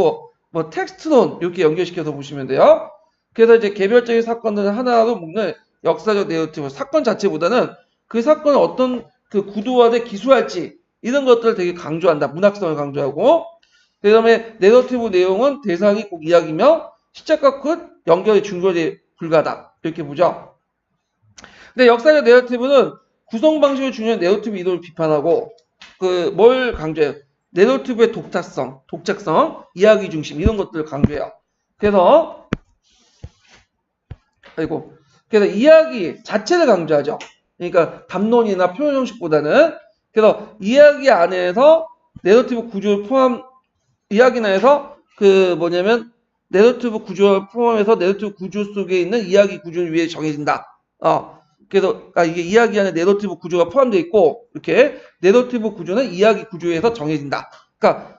뭐 텍스트론 이렇게 연결시켜서 보시면 돼요. 그래서 이제 개별적인 사건을 하나로 묶는 역사적 내러티브, 사건 자체보다는 그 사건을 어떤 그 구도화돼 기술할지 이런 것들을 되게 강조한다. 문학성을 강조하고. 그 다음에 내러티브 내용은 대상이 꼭 이야기며 시작과 끝 연결이 중결이 불가하다. 이렇게 보죠. 근데 역사적 내러티브는 구성 방식을 중요한 내러티브 이론을 비판하고 그 뭘 강조해요? 내러티브의 독자성, 이야기 중심 이런 것들을 강조해요. 그래서 이야기 자체를 강조하죠. 그러니까 담론이나 표현 형식보다는 그래서 이야기 안에서 내러티브 구조를 포함 이야기 내에서 그 뭐냐면 내러티브 구조를 포함해서 내러티브 구조 속에 있는 이야기 구조를 위해 정해진다. 그래서 이게 이야기 안에 내러티브 구조가 포함되어 있고 이렇게 내러티브 구조는 이야기 구조에서 정해진다. 그러니까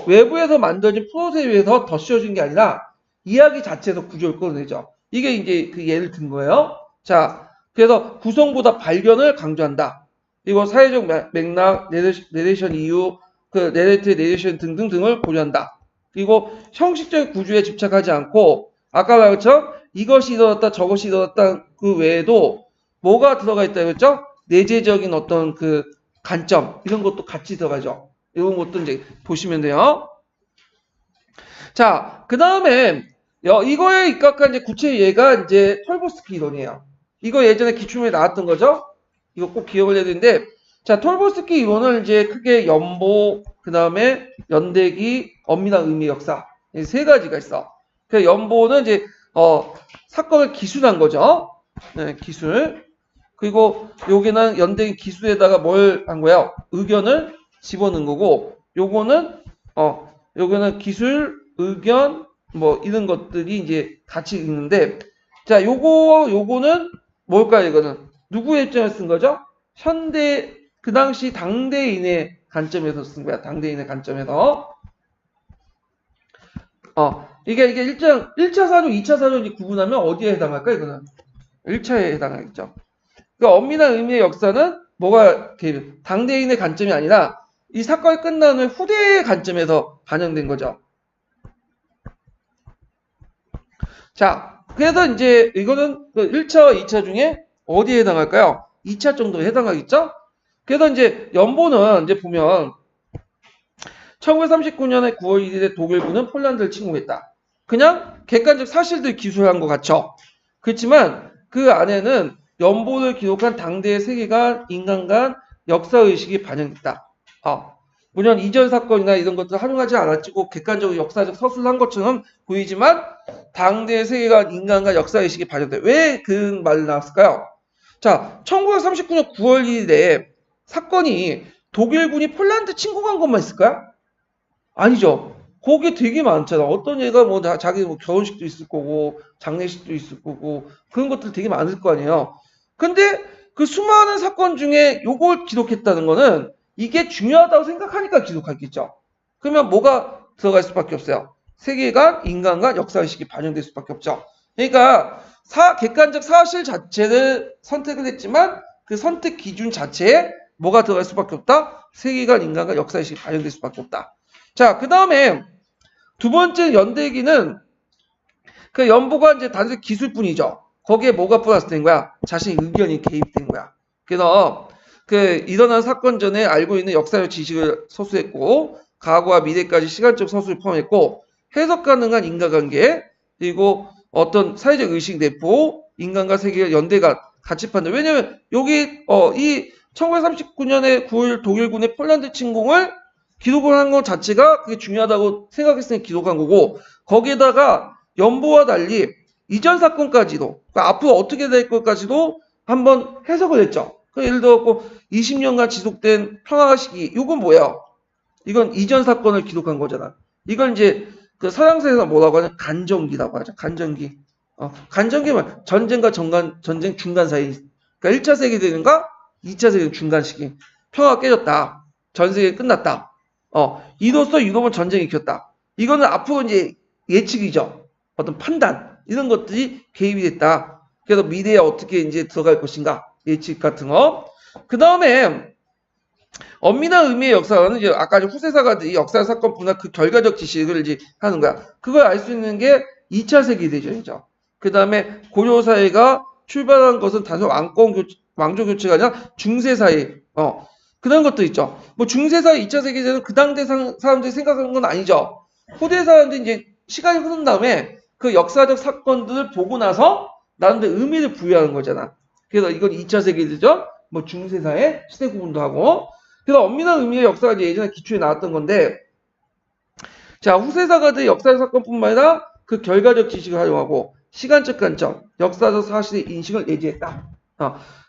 외부에서 만들어진 플롯에 의해서 덧씌워진 게 아니라 이야기 자체에서 구조를 끌어내죠. 이게 이제 그 예를 든 거예요. 자, 그래서 구성보다 발견을 강조한다. 그리고 사회적 맥락, 내레이션 이유, 그 내레이션 등등등을 고려한다. 그리고 형식적 구조에 집착하지 않고 아까 말한 것처럼 이것이 일어났다 저것이 일어났다 그 외에도 뭐가 들어가 있다 그랬죠? 내재적인 어떤 그 관점 이런 것도 같이 들어가죠. 이런 것도 이제 보시면 돼요. 자, 그 다음에 이거에 입각한 이제 구체 예가 이제 톨보스키 이론이에요. 이거 예전에 기출문에 나왔던 거죠. 이거 꼭 기억을 해야 되는데, 자, 톨보스키 이론을 이제 크게 연보, 그 다음에 연대기, 엄밀한 의미 역사 이 세 가지가 있어. 그 연보는 이제 사건을 기술한 거죠. 네, 기술. 그리고 여기는 연대기 기술에다가 뭘 한 거야? 의견을 집어넣은 거고, 요거는 기술, 의견, 뭐 이런 것들이 이제 같이 있는데, 자, 요거는 뭘까요? 이거는 누구의 입장에서 쓴 거죠? 현대 그 당시 당대인의 관점에서 쓴 거야. 당대인의 관점에서. 이게 1차 사조, 2차 사조 구분하면 어디에 해당할까? 이거는 1차에 해당하겠죠. 그러니까 엄밀한 의미의 역사는 뭐가 당대인의 관점이 아니라 이 사건이 끝난 후 후대의 관점에서 반영된 거죠. 자, 그래서 이제 이거는 1차와 2차 중에 어디에 해당할까요? 2차 정도에 해당하겠죠? 그래서 이제 연보는 이제 보면 1939년에 9월 1일에 독일군은 폴란드를 침공했다. 그냥 객관적 사실들 기술한 것 같죠? 그렇지만 그 안에는 연보를 기록한 당대의 세계관, 인간관, 역사의식이 반영됐다. 물론 이전 사건이나 이런 것들을 활용하지 않았지 꼭 객관적으로 역사적 서술을 한 것처럼 보이지만 당대의 세계관, 인간관, 역사의식이 반영돼. 왜 그 말이 나왔을까요? 자, 1939년 9월 1일에 사건이 독일군이 폴란드 침공한 것만 있을까요? 아니죠. 거기에 되게 많잖아. 어떤 애가 뭐 자기 뭐 결혼식도 있을 거고 장례식도 있을 거고 그런 것들 되게 많을 거 아니에요. 근데 그 수많은 사건 중에 요걸 기록했다는 거는 이게 중요하다고 생각하니까 기록하겠죠. 그러면 뭐가 들어갈 수밖에 없어요. 세계관, 인간관, 역사의식이 반영될 수밖에 없죠. 그러니까 객관적 사실 자체를 선택을 했지만 그 선택 기준 자체에 뭐가 들어갈 수밖에 없다? 세계관, 인간관, 역사의식이 반영될 수밖에 없다. 자, 그 다음에 두 번째 연대기는 그 연보가 이제 단순히 기술뿐이죠. 거기에 뭐가 플러스된 거야? 자신의 의견이 개입된 거야. 그래서 그 일어난 사건 전에 알고 있는 역사적 지식을 서술했고 과거와 미래까지 시간적 서술을 포함했고 해석 가능한 인과관계 그리고 어떤 사회적 의식 내포 인간과 세계의 연대가 같이 판다. 왜냐면 여기 이 1939년에 9월 독일군의 폴란드 침공을 기록을 한 것 자체가 그게 중요하다고 생각했으니 기록한 거고 거기에다가 연보와 달리 이전 사건까지도 그러니까 앞으로 어떻게 될 것까지도 한번 해석을 했죠. 예를 들어 20년간 지속된 평화 시기 이건 뭐예요? 이건 이전 사건을 기록한 거잖아. 이걸 이제 그 서양사에서 뭐라고 하냐? 간정기라고 하죠. 간정기. 간정기는 전쟁과 전쟁 중간 사이. 그러니까 1차 세계대전과 2차 세계대전 중간 시기. 평화가 깨졌다. 전 세계 끝났다. 이로써 유럽은 전쟁이 일으켰다. 이거는 앞으로 이제 예측이죠. 어떤 판단 이런 것들이 개입이 됐다. 그래서 미래에 어떻게 이제 들어갈 것인가 예측 같은 거. 그 다음에 엄밀한 의미의 역사는 이제 아까 후세사가 이 역사 사건뿐만 그 결과적 지식을 이제 하는 거야. 그걸 알 수 있는 게 2차 세계대전이죠. 그 다음에 고려 사회가 출발한 것은 단순 왕조 교체가 아니라 중세 사회, 그런 것도 있죠. 뭐 중세 사회 2차 세계대전 그 당대 사람들이 생각하는 건 아니죠. 후대 사람들이 이제 시간이 흐른 다음에 그 역사적 사건들을 보고 나서 나름대로 의미를 부여하는 거잖아. 그래서 이건 2차 세계대전, 뭐 중세 사회, 시대 구분도 하고. 그래서 엄밀한 의미의 역사가 이제 예전에 기초에 나왔던 건데, 자, 후세사가들의 역사적 사건뿐만 아니라 그 결과적 지식을 활용하고 시간적 관점, 역사적 사실의 인식을 내재했다.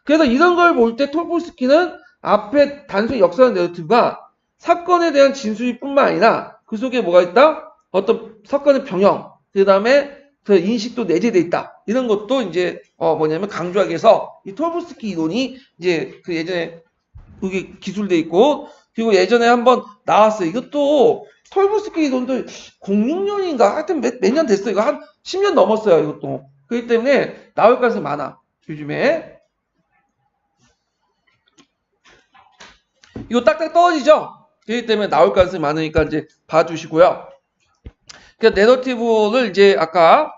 그래서 이런 걸 볼 때 톨스토이는 앞에 단순히 역사적 내러티브가 사건에 대한 진술뿐만 아니라 그 속에 뭐가 있다? 어떤 사건의 병형, 그 다음에 그 인식도 내재돼 있다. 이런 것도 이제 뭐냐면 강조하기 위해서 이 톨스토이 이론이 이제 그 예전에 그게 기술돼 있고, 그리고 예전에 한번 나왔어요. 이것도 톨스토이 이론도 06년인가 하여튼 몇 년 됐어요. 이거 한 10년 넘었어요. 이것도. 그렇기 때문에 나올 가능성이 많아. 요즘에. 이거 딱딱 떨어지죠? 그렇기 때문에 나올 가능성이 많으니까 이제 봐주시고요. 그러니까 내러티브를 이제 아까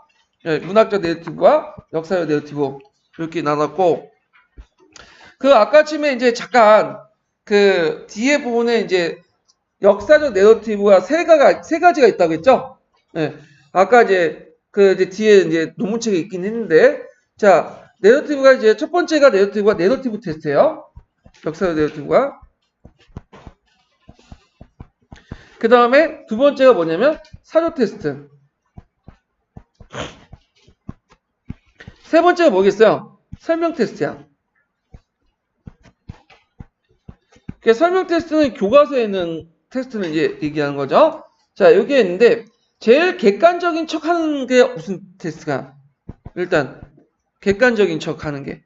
문학적 내러티브와 역사적 내러티브 이렇게 나눴고, 그 아까쯤에 이제 잠깐 그 뒤에 부분에 이제 역사적 내러티브가 세 가지가 있다고 했죠? 네. 아까 이제 그 이제 뒤에 이제 논문책에 있긴 했는데, 자, 내러티브가 이제 첫 번째가 내러티브 테스트예요. 역사적 내러티브가. 그 다음에 두 번째가 뭐냐면 사료 테스트. 세 번째가 뭐겠어요? 설명 테스트야. 그 설명 테스트는 교과서에 있는 테스트를 이제 얘기하는 거죠. 자, 여기에 있는데 제일 객관적인 척 하는 게 무슨 테스트가? 일단 객관적인 척 하는 게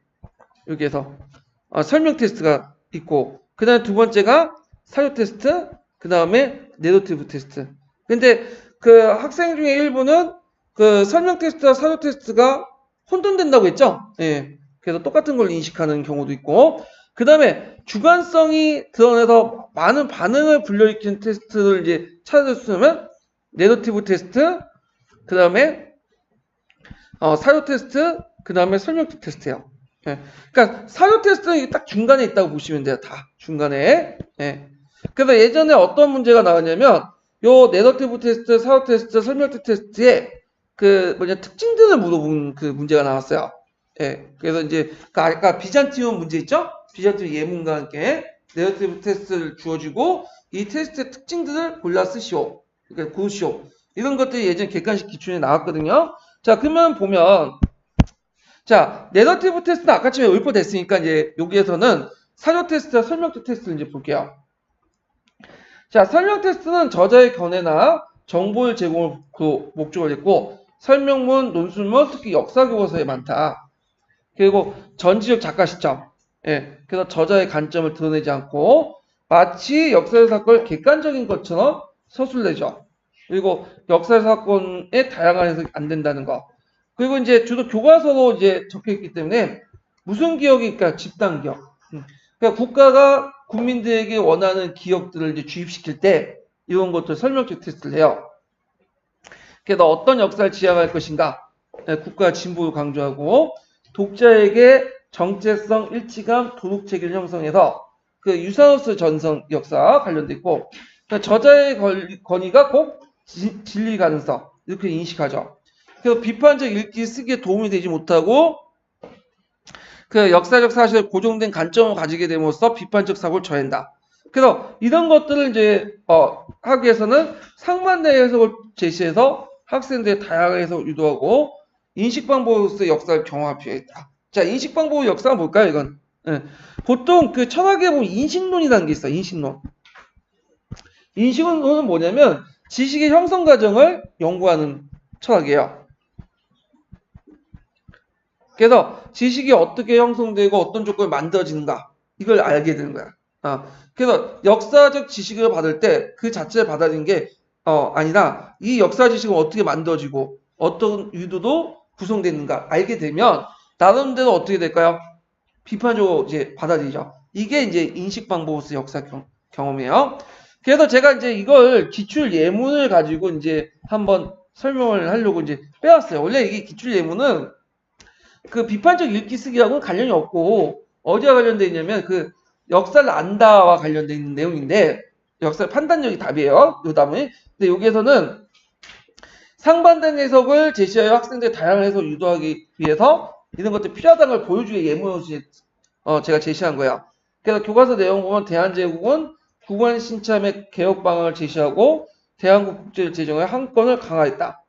여기에서 설명 테스트가 있고, 그 다음에 두 번째가 사료 테스트, 그 다음에 내러티브 테스트. 근데 그 학생 중에 일부는 그 설명 테스트와 사료 테스트가 혼돈된다고 했죠? 예. 그래서 똑같은 걸 인식하는 경우도 있고, 그 다음에 주관성이 드러내서 많은 반응을 불러일으키는 테스트를 이제 찾아주시면 내러티브 테스트, 그 다음에 사료 테스트, 그 다음에 설명 테스트예요. 예. 그러니까 사료 테스트는 딱 중간에 있다고 보시면 돼요. 다 중간에. 예. 그래서 예전에 어떤 문제가 나왔냐면 요 내러티브 테스트, 사료 테스트, 설명 테스트에 그 특징들을 물어본 그 문제가 나왔어요. 예. 그래서 이제 아까 비잔티움 문제 있죠? 비잔티움 예문과 함께 내러티브 테스트를 주어지고 이 테스트의 특징들을 골라 쓰시오. 그러니까 고르시오. 이런 것들이 예전 객관식 기준에 나왔거든요. 자, 그러면 보면 자, 내러티브 테스트는 아까쯤에 읊어댔으니까 이제 여기에서는 사료 테스트와 설명 테스트를 이제 볼게요. 자, 설명 테스트는 저자의 견해나 정보를 제공을 그 목적으로 했고, 설명문, 논술문, 특히 역사 교과서에 많다. 그리고 전지적 작가 시점. 예, 그래서 저자의 관점을 드러내지 않고 마치 역사의 사건을 객관적인 것처럼 서술내죠. 그리고 역사의 사건의 다양한 해석이 안 된다는 거. 그리고 이제 주로 교과서로 이제 적혀 있기 때문에 무슨 기억일까? 집단 기억. 그러니까 국가가 국민들에게 원하는 기억들을 이제 주입시킬 때 이런 것들 설명적 테스트를 해요. 그래서 어떤 역사를 지향할 것인가? 국가 진보를 강조하고 독자에게 정체성, 일치감, 도덕체계를 형성해서 그 유사우스 전선 역사 관련돼 있고, 그러니까 저자의 권위가 꼭 진리 가능성 이렇게 인식하죠. 그래서 비판적 읽기 쓰기에 도움이 되지 못하고 그 역사적 사실에 고정된 관점을 가지게 됨으로써 비판적 사고를 처한다. 그래서 이런 것들을 이제 하기 위해서는 상반된 해석을 제시해서 학생들의 다양한 해석을 유도하고 인식 방법으로서의 역사를 경험할 필요가 있다. 자, 인식 방법의 역사가 뭘까요, 이건? 예. 보통 그 철학에 보면 인식론이라는 게 있어요. 인식론. 인식론은 뭐냐면 지식의 형성 과정을 연구하는 철학이에요. 그래서 지식이 어떻게 형성되고 어떤 조건이 만들어지는가 이걸 알게 되는 거야. 그래서 역사적 지식을 받을 때 그 자체를 받아들이는 게 아니라 이 역사 지식은 어떻게 만들어지고 어떤 유도도 구성되는가 알게 되면 나름대로 어떻게 될까요? 비판적으로 이제 받아들이죠. 이게 이제 인식 방법으로서 역사 경험이에요. 그래서 제가 이제 이걸 기출 예문을 가지고 이제 한번 설명을 하려고 이제 빼왔어요. 원래 이게 기출 예문은 그 비판적 읽기 쓰기하고는 관련이 없고 어디와 관련되어 있냐면 그 역사를 안다와 관련되어 있는 내용인데 역사 판단력이 답이에요. 요 다음에. 근데 여기에서는 상반된 해석을 제시하여 학생들의 다양한 해석을 유도하기 위해서 이런 것들이 필요하다는 걸 보여주기 예문으로 제가 제시한 거예요. 그래서 교과서 내용 보면 대한제국은 국왕 신참의 개혁 방안을 제시하고 대한국 국제를 제정해 한권을 강화했다.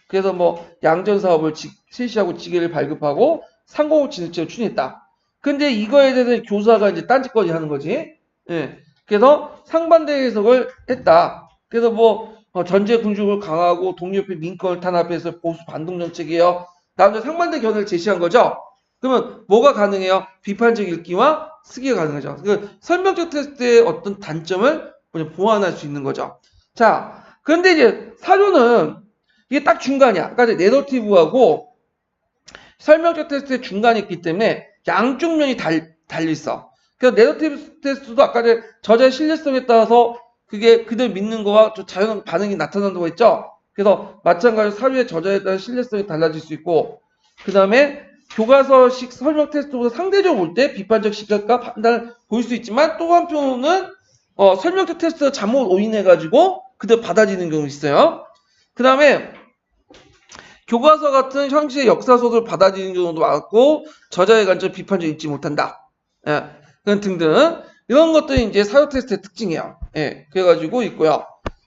그래서 뭐 양전 사업을 실시하고 지게를 발급하고 상공을 진흙제로 추진했다. 근데 이거에 대해서 교사가 이제 딴짓거리 하는 거지. 예. 그래서 상반대 해석을 했다. 그래서 뭐 전제 군주를 강화하고 독립의 민권을 탄압해서 보수 반동 정책이에요. 다음에 상반대 견해를 제시한 거죠. 그러면 뭐가 가능해요? 비판적 읽기와 쓰기가 가능하죠. 그 설명적 테스트의 어떤 단점을 보완할 수 있는 거죠. 자, 그런데 이제 사료는 이게 딱 중간이야. 아까 내러티브하고 설명적 테스트의 중간이 있기 때문에 양쪽 면이 달려있어. 그래서 내러티브 테스트도 아까 저자의 신뢰성에 따라서 그게 그들 믿는 거와 자연 반응이 나타난다고 했죠. 그래서 마찬가지로 사료의 저자에 따라 신뢰성이 달라질 수 있고, 그 다음에 교과서식 설명 테스트보다 상대적으로 볼 때 비판적 시각과 판단을 보일 수 있지만 또 한편으로는 설명적 테스트가 잘못 오인해가지고 그대로 받아지는 경우 있어요. 그 다음에 교과서 같은 형식의 역사소설을 받아들이는 경우도 많고 저자의 관점 비판적 읽지 못한다. 예, 그런 등등 이런 것들이 이제 사료 테스트의 특징이에요. 예, 그래가지고 있고요.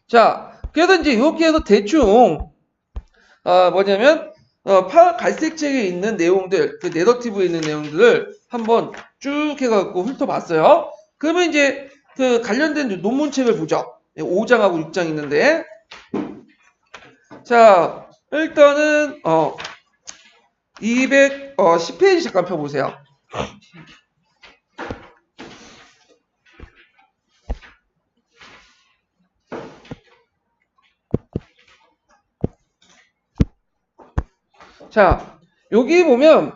자, 그래서 이제 이렇게 해서 대충 뭐냐면 갈색 책에 있는 내용들, 그 내러티브에 있는 내용들을 한번 쭉 해갖고 훑어봤어요. 그러면 이제 그 관련된 논문책을 보죠. 5장하고 6장 있는데, 자, 일단은 210페이지 잠깐 펴보세요. 자, 여기 보면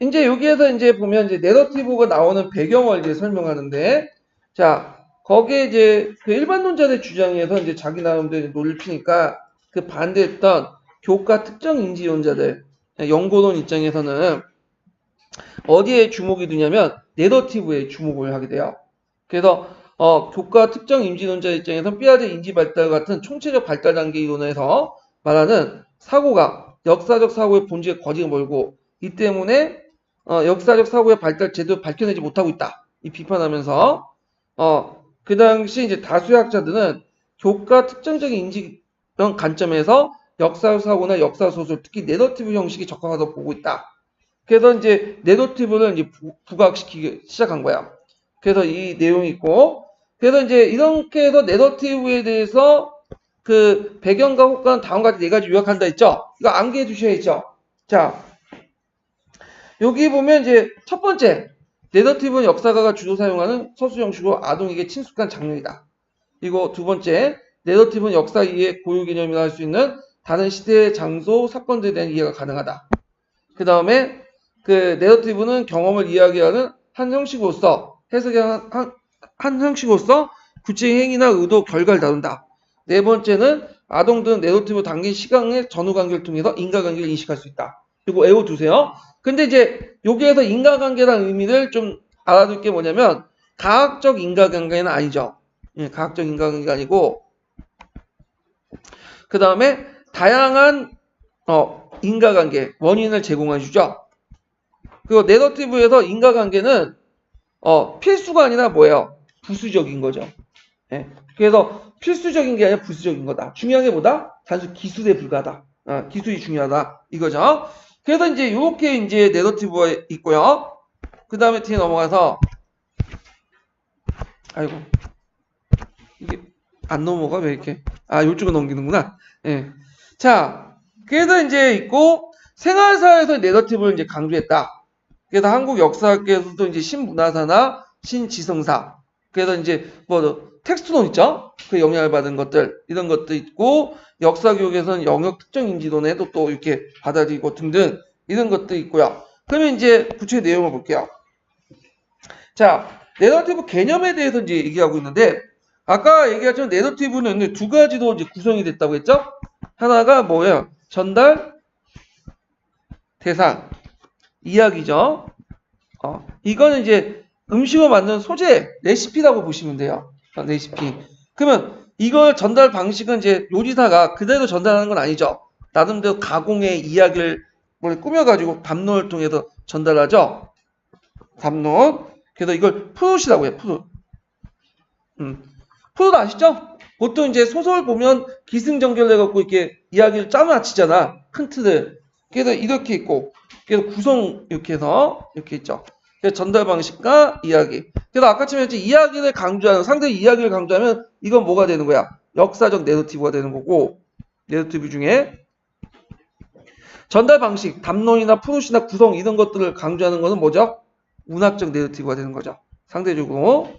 이제 여기에서 이제 보면 이제 내러티브가 나오는 배경을 이제 설명하는데, 자, 거기에 이제 그 일반론자들 주장에서 이제 자기 나름대로 논리를 피니까 그 반대했던 교과 특정 인지론자들, 연고론 입장에서는 어디에 주목이 되냐면 내러티브에 주목을 하게 돼요. 그래서 교과 특정 인지론자 입장에서는 삐아제 인지 발달 같은 총체적 발달 단계 이론에서 말하는 사고가 역사적 사고의 본질에 거리가 멀고 이 때문에 역사적 사고의 발달 제대로 밝혀내지 못하고 있다. 이 비판하면서 그 당시 이제 다수의 학자들은 교과 특정적인 인지론 관점에서 역사 사고나 역사 소설, 특히 내러티브 형식이 적합하다고 보고 있다. 그래서 이제 내러티브를 이제 부각시키기 시작한 거야. 그래서 이 내용이 있고, 그래서 이제 이렇게 해서 내러티브에 대해서 그 배경과 효과는 다음과 같이 네 가지 요약한다 했죠? 이거 암기해 두셔야죠. 자, 여기 보면 이제 첫 번째, 내러티브는 역사가가 주로 사용하는 서술 형식으로 아동에게 친숙한 장르이다. 그리고 두 번째, 내러티브는 역사 이해 고유 개념이라 할 수 있는 다른 시대, 장소, 사건들에 대한 이해가 가능하다. 그 다음에 그 내러티브는 경험을 이야기하는 한 형식으로서 해석의 한 형식으로서 구체적인 행위나 의도, 결과를 다룬다. 네 번째는 아동들은 내러티브 담긴 시간의 전후관계를 통해서 인과관계를 인식할 수 있다. 이거 외워두세요. 근데 이제 여기에서 인과관계라는 의미를 좀 알아둘 게 뭐냐면 가학적 인과관계는 아니죠. 예, 가학적 인과관계가 아니고 그 다음에 다양한 인과관계, 원인을 제공해 주죠. 그리고 내러티브에서 인과관계는 필수가 아니라 뭐예요? 부수적인 거죠. 예. 그래서 필수적인 게 아니라 부수적인 거다. 중요한 게 뭐다? 단순 기술에 불과하다. 기술이 중요하다. 이거죠. 그래서 이제 이렇게 이제 내러티브가 있고요. 그 다음에 뒤에 넘어가서 아이고 이게 안 넘어가 왜 이렇게? 이쪽은 넘기는구나. 예. 자, 그래서 이제 있고 생활사에서 내러티브를 이제 강조했다. 그래서 한국 역사학계에서도 이제 신문화사나 신지성사. 그래서 이제 뭐 텍스트론 있죠? 그 영향을 받은 것들 이런 것도 있고 역사교육에서는 영역 특정 인지론에도 또 이렇게 받아들이고 등등 이런 것도 있고요. 그러면 이제 구체 내용을 볼게요. 자, 내러티브 개념에 대해서 이제 얘기하고 있는데, 아까 얘기했던 내러티브는 두 가지로 이제 구성이 됐다고 했죠? 하나가 뭐예요? 전달, 대상, 이야기죠. 이거는 이제 음식을 만드는 소재, 레시피라고 보시면 돼요. 레시피. 그러면 이걸 전달 방식은 이제 요리사가 그대로 전달하는 건 아니죠. 나름대로 가공의 이야기를 꾸며가지고 담론을 통해서 전달하죠. 담론. 그래서 이걸 프롯이라고 해요. 프롯. 프롯 아시죠? 보통 이제 소설 보면 기승전결해갖고 이렇게 이야기를 짜맞히잖아. 큰 틀을. 그래서 이렇게 있고, 그래서 구성 이렇게 해서 이렇게 있죠. 그래서 전달 방식과 이야기. 그래서 아까처럼 했지 이야기를 강조하는 상대 이야기를 강조하면 이건 뭐가 되는 거야? 역사적 내러티브가 되는 거고, 내러티브 중에 전달 방식, 담론이나 프롯이나 구성 이런 것들을 강조하는 거는 뭐죠? 문학적 내러티브가 되는 거죠. 상대적으로.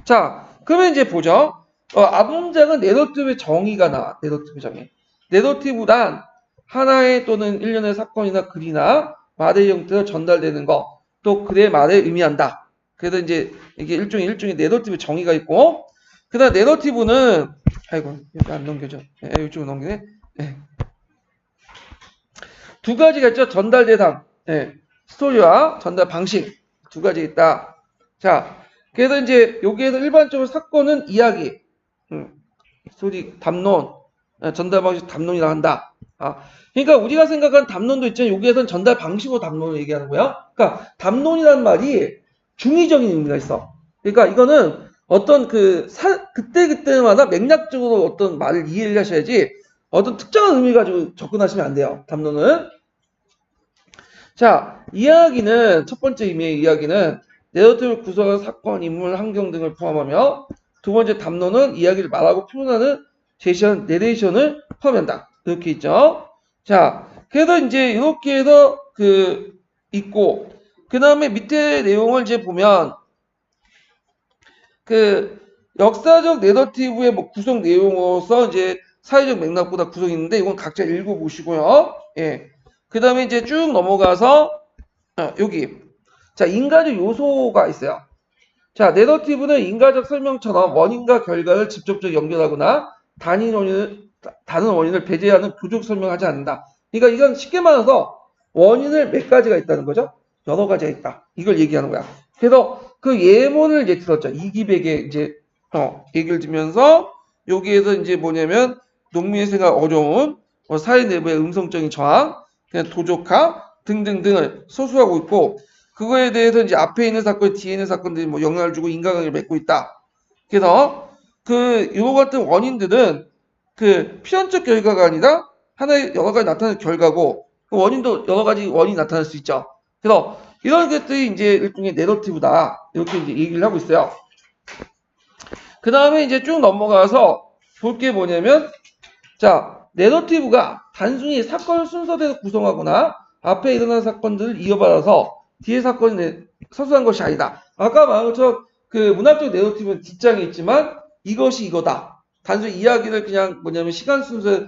자, 그러면 이제 보죠. 앞문장은 내러티브의 정의가 나와. 내러티브 정의. 내러티브란 하나의 또는 일련의 사건이나 글이나 말의 형태로 전달되는 거, 또 글의 말에 의미한다. 그래서 이제 이게 일종의 내러티브 정의가 있고, 그다음 내러티브는 아이고 여기 안 넘겨져. 네, 이쪽으로 넘기네. 네. 두 가지가 있죠. 전달 대상, 네. 스토리와 전달 방식 두 가지 있다. 자, 그래서 이제 여기에서 일반적으로 사건은 이야기, 스토리, 담론, 전달 방식 담론이라 한다. 그러니까 우리가 생각하는 담론도 있지만 여기에서는 전달 방식으로 담론을 얘기하는 거야. 그러니까 담론이라는 말이 중의적인 의미가 있어. 그러니까 이거는 어떤 그때마다 맥락적으로 어떤 말을 이해를 하셔야지 어떤 특정한 의미 가지고 접근하시면 안 돼요. 담론은. 자, 이야기는 첫 번째 의미의 이야기는 내러티브를 구성하는 사건, 인물, 환경 등을 포함하며 두 번째 담론은 이야기를 말하고 표현하는 제시하는 내레이션을 포함한다. 이렇게 있죠. 자, 그래서 이제 이렇게 해서 있고 그 다음에 밑에 내용을 이제 보면 역사적 내러티브의 뭐 구성 내용으로서 이제 사회적 맥락보다 구성이 있는데 이건 각자 읽어보시고요. 예. 그 다음에 이제 쭉 넘어가서 여기 자 인과적 요소가 있어요. 자 내러티브는 인과적 설명처럼 원인과 결과를 직접적으로 연결하거나 다른 원인을 배제하는 교적 설명하지 않는다. 그러니까 이건 쉽게 말해서 원인을 몇 가지가 있다는 거죠. 여러 가지가 있다. 이걸 얘기하는 거야. 그래서 그 예문을 이제 들었죠. 이기백에 이제 얘기를 들면서 여기에서 이제 뭐냐면 농민의 생활 어려움, 사회 내부의 음성적인 저항, 그냥 도적화 등등등을 소수하고 있고 그거에 대해서 이제 앞에 있는 사건, 뒤에 있는 사건들이 뭐 영향을 주고 인과관계를 맺고 있다. 그래서 이와 같은 원인들은 필연적 결과가 아니라 하나의 여러 가지 나타나는 결과고 그 원인도 여러 가지 원인이 나타날 수 있죠. 그래서 이런 것들이 이제 일종의 내러티브다. 이렇게 이제 얘기를 하고 있어요. 그 다음에 이제 쭉 넘어가서 볼 게 뭐냐면, 자, 내러티브가 단순히 사건을 순서대로 구성하거나 앞에 일어난 사건들을 이어받아서 뒤에 사건이 서술한 것이 아니다. 아까 말한 것처럼 문학적 내러티브는 뒷장에 있지만 이것이 이거다. 단순히 이야기를 그냥 뭐냐면 시간 순서에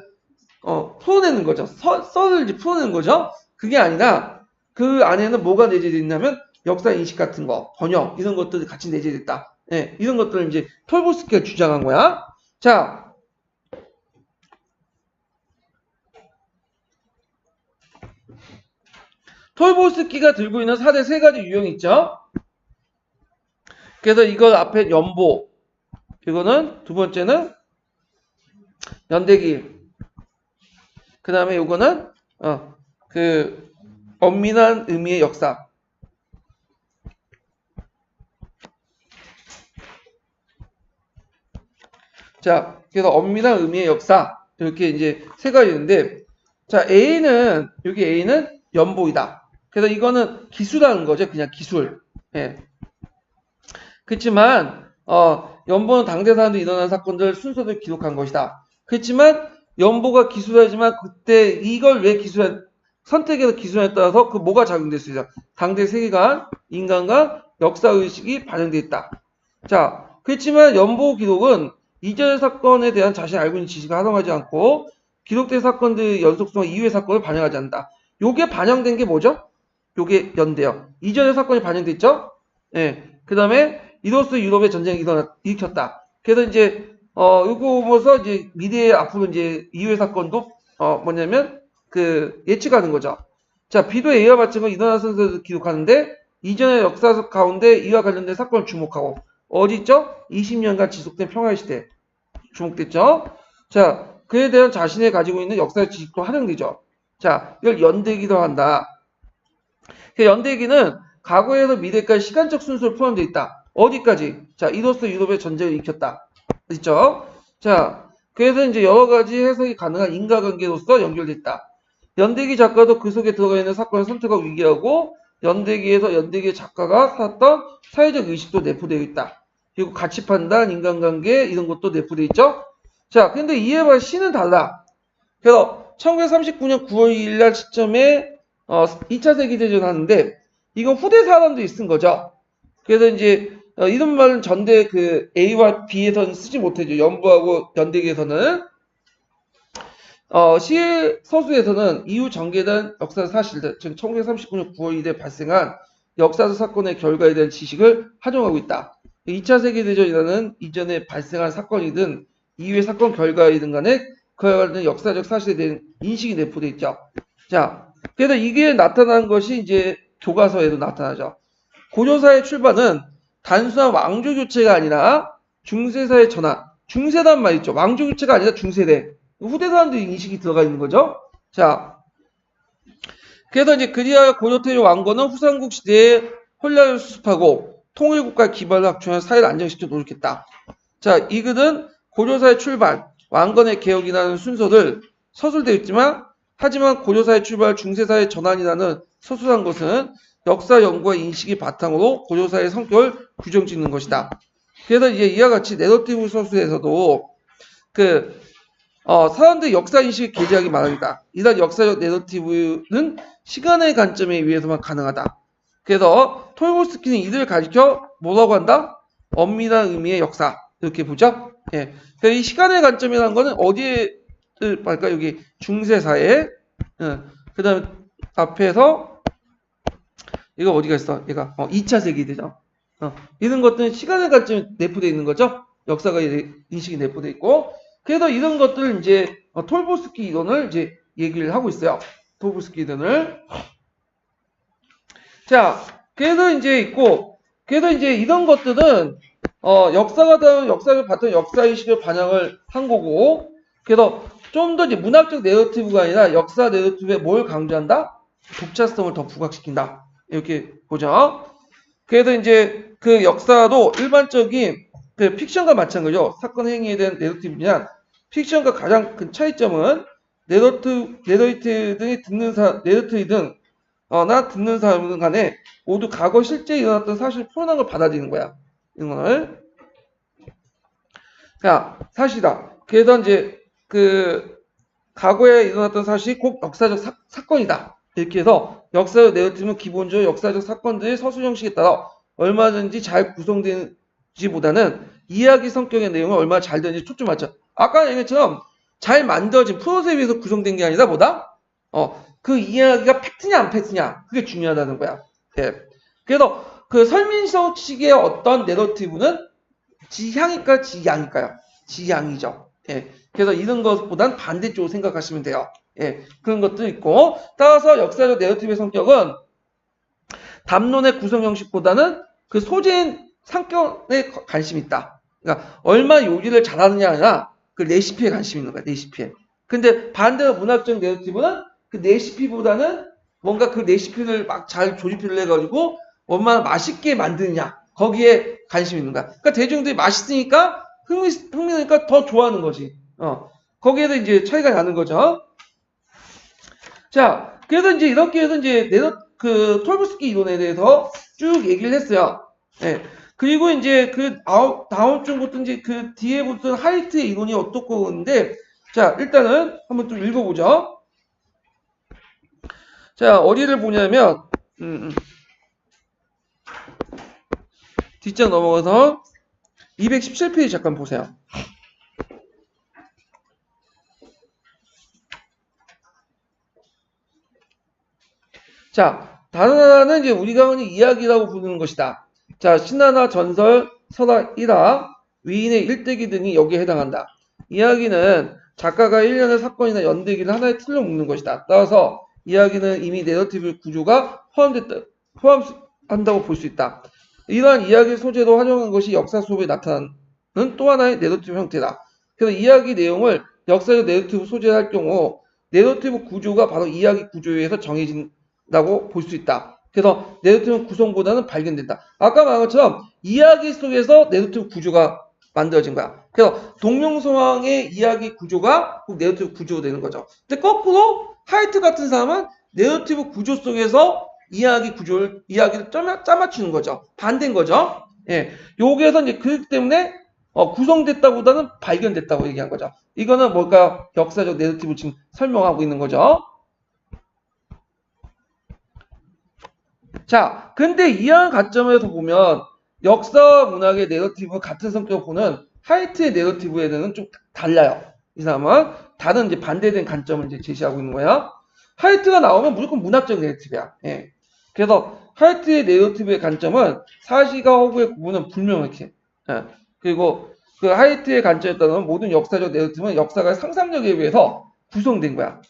풀어내는 거죠. 썰을 이제 풀어내는 거죠. 그게 아니라 그 안에는 뭐가 내재되어 있냐면 역사 인식 같은 거, 번역 이런 것들이 같이 내재되어 있다. 네, 이런 것들을 이제 톨보스키가 주장한 거야. 자, 톨보스키가 들고 있는 4대 3가지 유형이 있죠. 그래서 이걸 앞에 연보, 이거는 두 번째는 연대기, 그 다음에 요거는 엄밀한 의미의 역사. 자, 그래서 엄밀한 의미의 역사 이렇게 이제 3가지 있는데, 자 여기 A는 연보이다. 그래서 이거는 기수라는 거죠, 그냥 기술. 예. 그렇지만 연보는 당대 사람들이 일어난 사건들 순서대로 기록한 것이다. 그렇지만 연보가 기술하지만 그때 이걸 왜 선택해서 기술에 따라서 뭐가 작용될 수 있어? 당대 세계관, 인간관, 역사의식이 반영되어 있다. 자, 그렇지만 연보 기록은 이전의 사건에 대한 자신이 알고 있는 지식을 활용하지 않고 기록된 사건들의 연속성 이후의 사건을 반영하지 않는다. 요게 반영된 게 뭐죠? 요게 연대요. 이전의 사건이 반영됐죠? 예. 그 다음에 이로써 유럽의 전쟁이 일으켰다. 그래서 이제, 요거 보면서 이제 미래의 앞으로 이제 이후의 사건도, 뭐냐면, 예측하는 거죠. 자, 비도 A와 마찬가지로 일어난 선서를 기록하는데, 이전의 역사 가운데 이와 관련된 사건을 주목하고, 어디 있죠? 20년간 지속된 평화의 시대. 주목됐죠? 자, 그에 대한 자신이 가지고 있는 역사의 지식도 활용되죠. 자, 이걸 연대기도 한다. 연대기는 과거에서 미래까지 시간적 순서로 포함되어 있다. 어디까지? 자, 이로써 유럽의 전쟁을 일으켰다. 있죠? 자, 그래서 이제 여러 가지 해석이 가능한 인과관계로서 연결됐다. 연대기 작가도 그 속에 들어가 있는 사건을 선택하고 위기하고 연대기에서 연대기의 작가가 살았던 사회적 의식도 내포되어 있다. 그리고 가치 판단, 인간관계 이런 것도 내포되어 있죠. 자, 근데 이에 반해 시는 달라. 그래서 1939년 9월 2일 날 시점에 2차 세계대전 하는데 이건 후대 사람들이 쓴 거죠. 그래서 이제 이런 말은 전대 A와 B에서는 쓰지 못하죠. 연부하고 연대기에서는 시 서수에서는 이후 전개된 역사 사실들, 즉 1939년 9월 2일에 발생한 역사적 사건의 결과에 대한 지식을 활용하고 있다. 2차 세계대전이라는 이전에 발생한 사건이든 이후의 사건 결과이든 간에 그에 관련 역사적 사실에 대한 인식이 내포되어 있죠. 자, 그래서 이게 나타난 것이 이제 교과서에도 나타나죠. 고려사의 출발은 단순한 왕조 교체가 아니라 중세사의 전환. 중세단 말이죠. 왕조 교체가 아니라 중세대. 후대 사람들이 인식이 들어가 있는 거죠. 자, 그래서 이제 그리하여 고려태조 왕건은 후삼국 시대에 혼란을 수습하고 통일국가 기반을 확충한 사회를 안정시켜 노력했다. 자, 이 글은 고려사의 출발, 왕건의 개혁이라는 순서를 서술되어 있지만 하지만 고려사의 출발, 중세사의 전환이라는 서술한 것은 역사 연구와 인식이 바탕으로 고려사의 성격을 규정짓는 것이다. 그래서 이제 이와 같이 내러티브 서술에서도 사람들의 역사 인식을 게재하기 마련이다. 이런 역사적 내러티브는 시간의 관점에 의해서만 가능하다. 그래서 톨고스키는 이들을 가리켜 뭐라고 한다? 엄밀한 의미의 역사. 이렇게 보죠. 예. 그러니까 이 시간의 관점이라는 거는 어디에 말까? 여기 중세사에. 그 다음에 앞에서 이거 어디가 있어? 얘가 2차 세계대전. 이런 것들은 시간의 관점에 내포되어 있는 거죠. 역사가 인식이 내포되어 있고. 그래서 이런 것들을 이제 톨보스키 이론을 이제 얘기를 하고 있어요. 톨보스키 이론을. 자, 그래서 이제 있고, 그래서 이제 이런 것들은 역사가 다른 역사를 바탕 역사의식을 반영을 한 거고, 그래서 좀 더 이제 문학적 내러티브가 아니라 역사 내러티브에 뭘 강조한다? 독자성을 더 부각시킨다. 이렇게 보죠. 그래서 이제 그 역사도 일반적인 픽션과 마찬가지로 사건 행위에 대한 내러티브냐, 픽션과 가장 큰 차이점은 내러티브 등이 내러티브든 나 듣는 사람은 간에 모두 과거 실제 일어났던 사실을 표현한 걸 받아들이는 거야. 이런 거를. 자, 사실이다. 그래서 이제 과거에 일어났던 사실이 꼭 역사적 사건이다. 이렇게 해서 역사적 내러티브는 기본적으로 역사적 사건들의 서술 형식에 따라 얼마든지 잘 구성되지보다는 이야기 성격의 내용을 얼마나 잘 되는지 초점맞죠. 아까 얘기처럼 잘 만들어진 프로세에 의해서 구성된 게 아니라 뭐다? 그 이야기가 팩트냐 안 팩트냐 그게 중요하다는 거야. 예. 그래서 설민석식의 어떤 내러티브는 지향일까요? 지양일까요? 지양이죠. 예. 그래서 이런 것보단 반대쪽으로 생각하시면 돼요. 예. 그런 것도 있고 따라서 역사적 내러티브의 성격은 담론의 구성 형식보다는 그 소재인 상권에 관심이 있다. 그러니까 얼마 요리를 잘하느냐 아니라 그 레시피에 관심이 있는 거야. 레시피에. 근데 반대로 문학적 내러티브는 그 레시피보다는 뭔가 그 레시피를 막 잘 조립을 해가지고 얼마나 맛있게 만드느냐 거기에 관심이 있는 거야. 그러니까 대중들이 맛있으니까 흥미니까 더 좋아하는 거지. 거기에도 이제 차이가 나는 거죠. 자, 그래서 이제 이렇게 해서 이제 톨브스키 이론에 대해서 쭉 얘기를 했어요. 예. 그리고 이제 다음 주부터 이제 뒤에 붙은 하이트의 이론이 어떻고 그러는데, 자, 일단은 한번 좀 읽어보죠. 자, 어디를 보냐면, 뒷장 넘어가서 217페이지 잠깐 보세요. 자, 다른 하나는 이제 우리가 흔히 이야기라고 부르는 것이다. 자, 신화나 전설, 설화, 일화, 위인의 일대기 등이 여기에 해당한다. 이야기는 작가가 일련의 사건이나 연대기를 하나의 틀로 묶는 것이다. 따라서 이야기는 이미 내러티브 구조가 포함한다고 볼 수 있다. 이러한 이야기 소재로 활용한 것이 역사 속에 나타나는 또 하나의 내러티브 형태다. 그래서 이야기 내용을 역사적 내러티브 소재로 할 경우 내러티브 구조가 바로 이야기 구조에 의해서 정해진다고 볼 수 있다. 그래서 내러티브 구성보다는 발견된다. 아까 말한 것처럼 이야기 속에서 내러티브 구조가 만들어진 거야. 그래서 동명성황의 이야기 구조가 꼭 내러티브 구조가 되는 거죠. 근데 거꾸로 하이트 같은 사람은 내러티브 구조 속에서 이야기를 짜맞추는 거죠. 반대인 거죠. 예. 여기에서 이제 그렇기 때문에 구성됐다보다는 발견됐다고 얘기한 거죠. 이거는 뭘까? 역사적 내러티브를 지금 설명하고 있는 거죠. 자, 근데 이러한 관점에서 보면 역사 문학의 내러티브 같은 성격을 보는 하이트의 내러티브에는 좀 달라요. 이 사람은 다른 이제 반대된 관점을 이제 제시하고 있는 거야. 하이트가 나오면 무조건 문학적 내러티브야. 예. 그래서 하이트의 내러티브의 관점은 사실과 허구의 구분은 불명확해. 예. 그리고 그 하이트의 관점에 따르면 모든 역사적 내러티브는 역사가 상상력에 의해서 구성된 거야.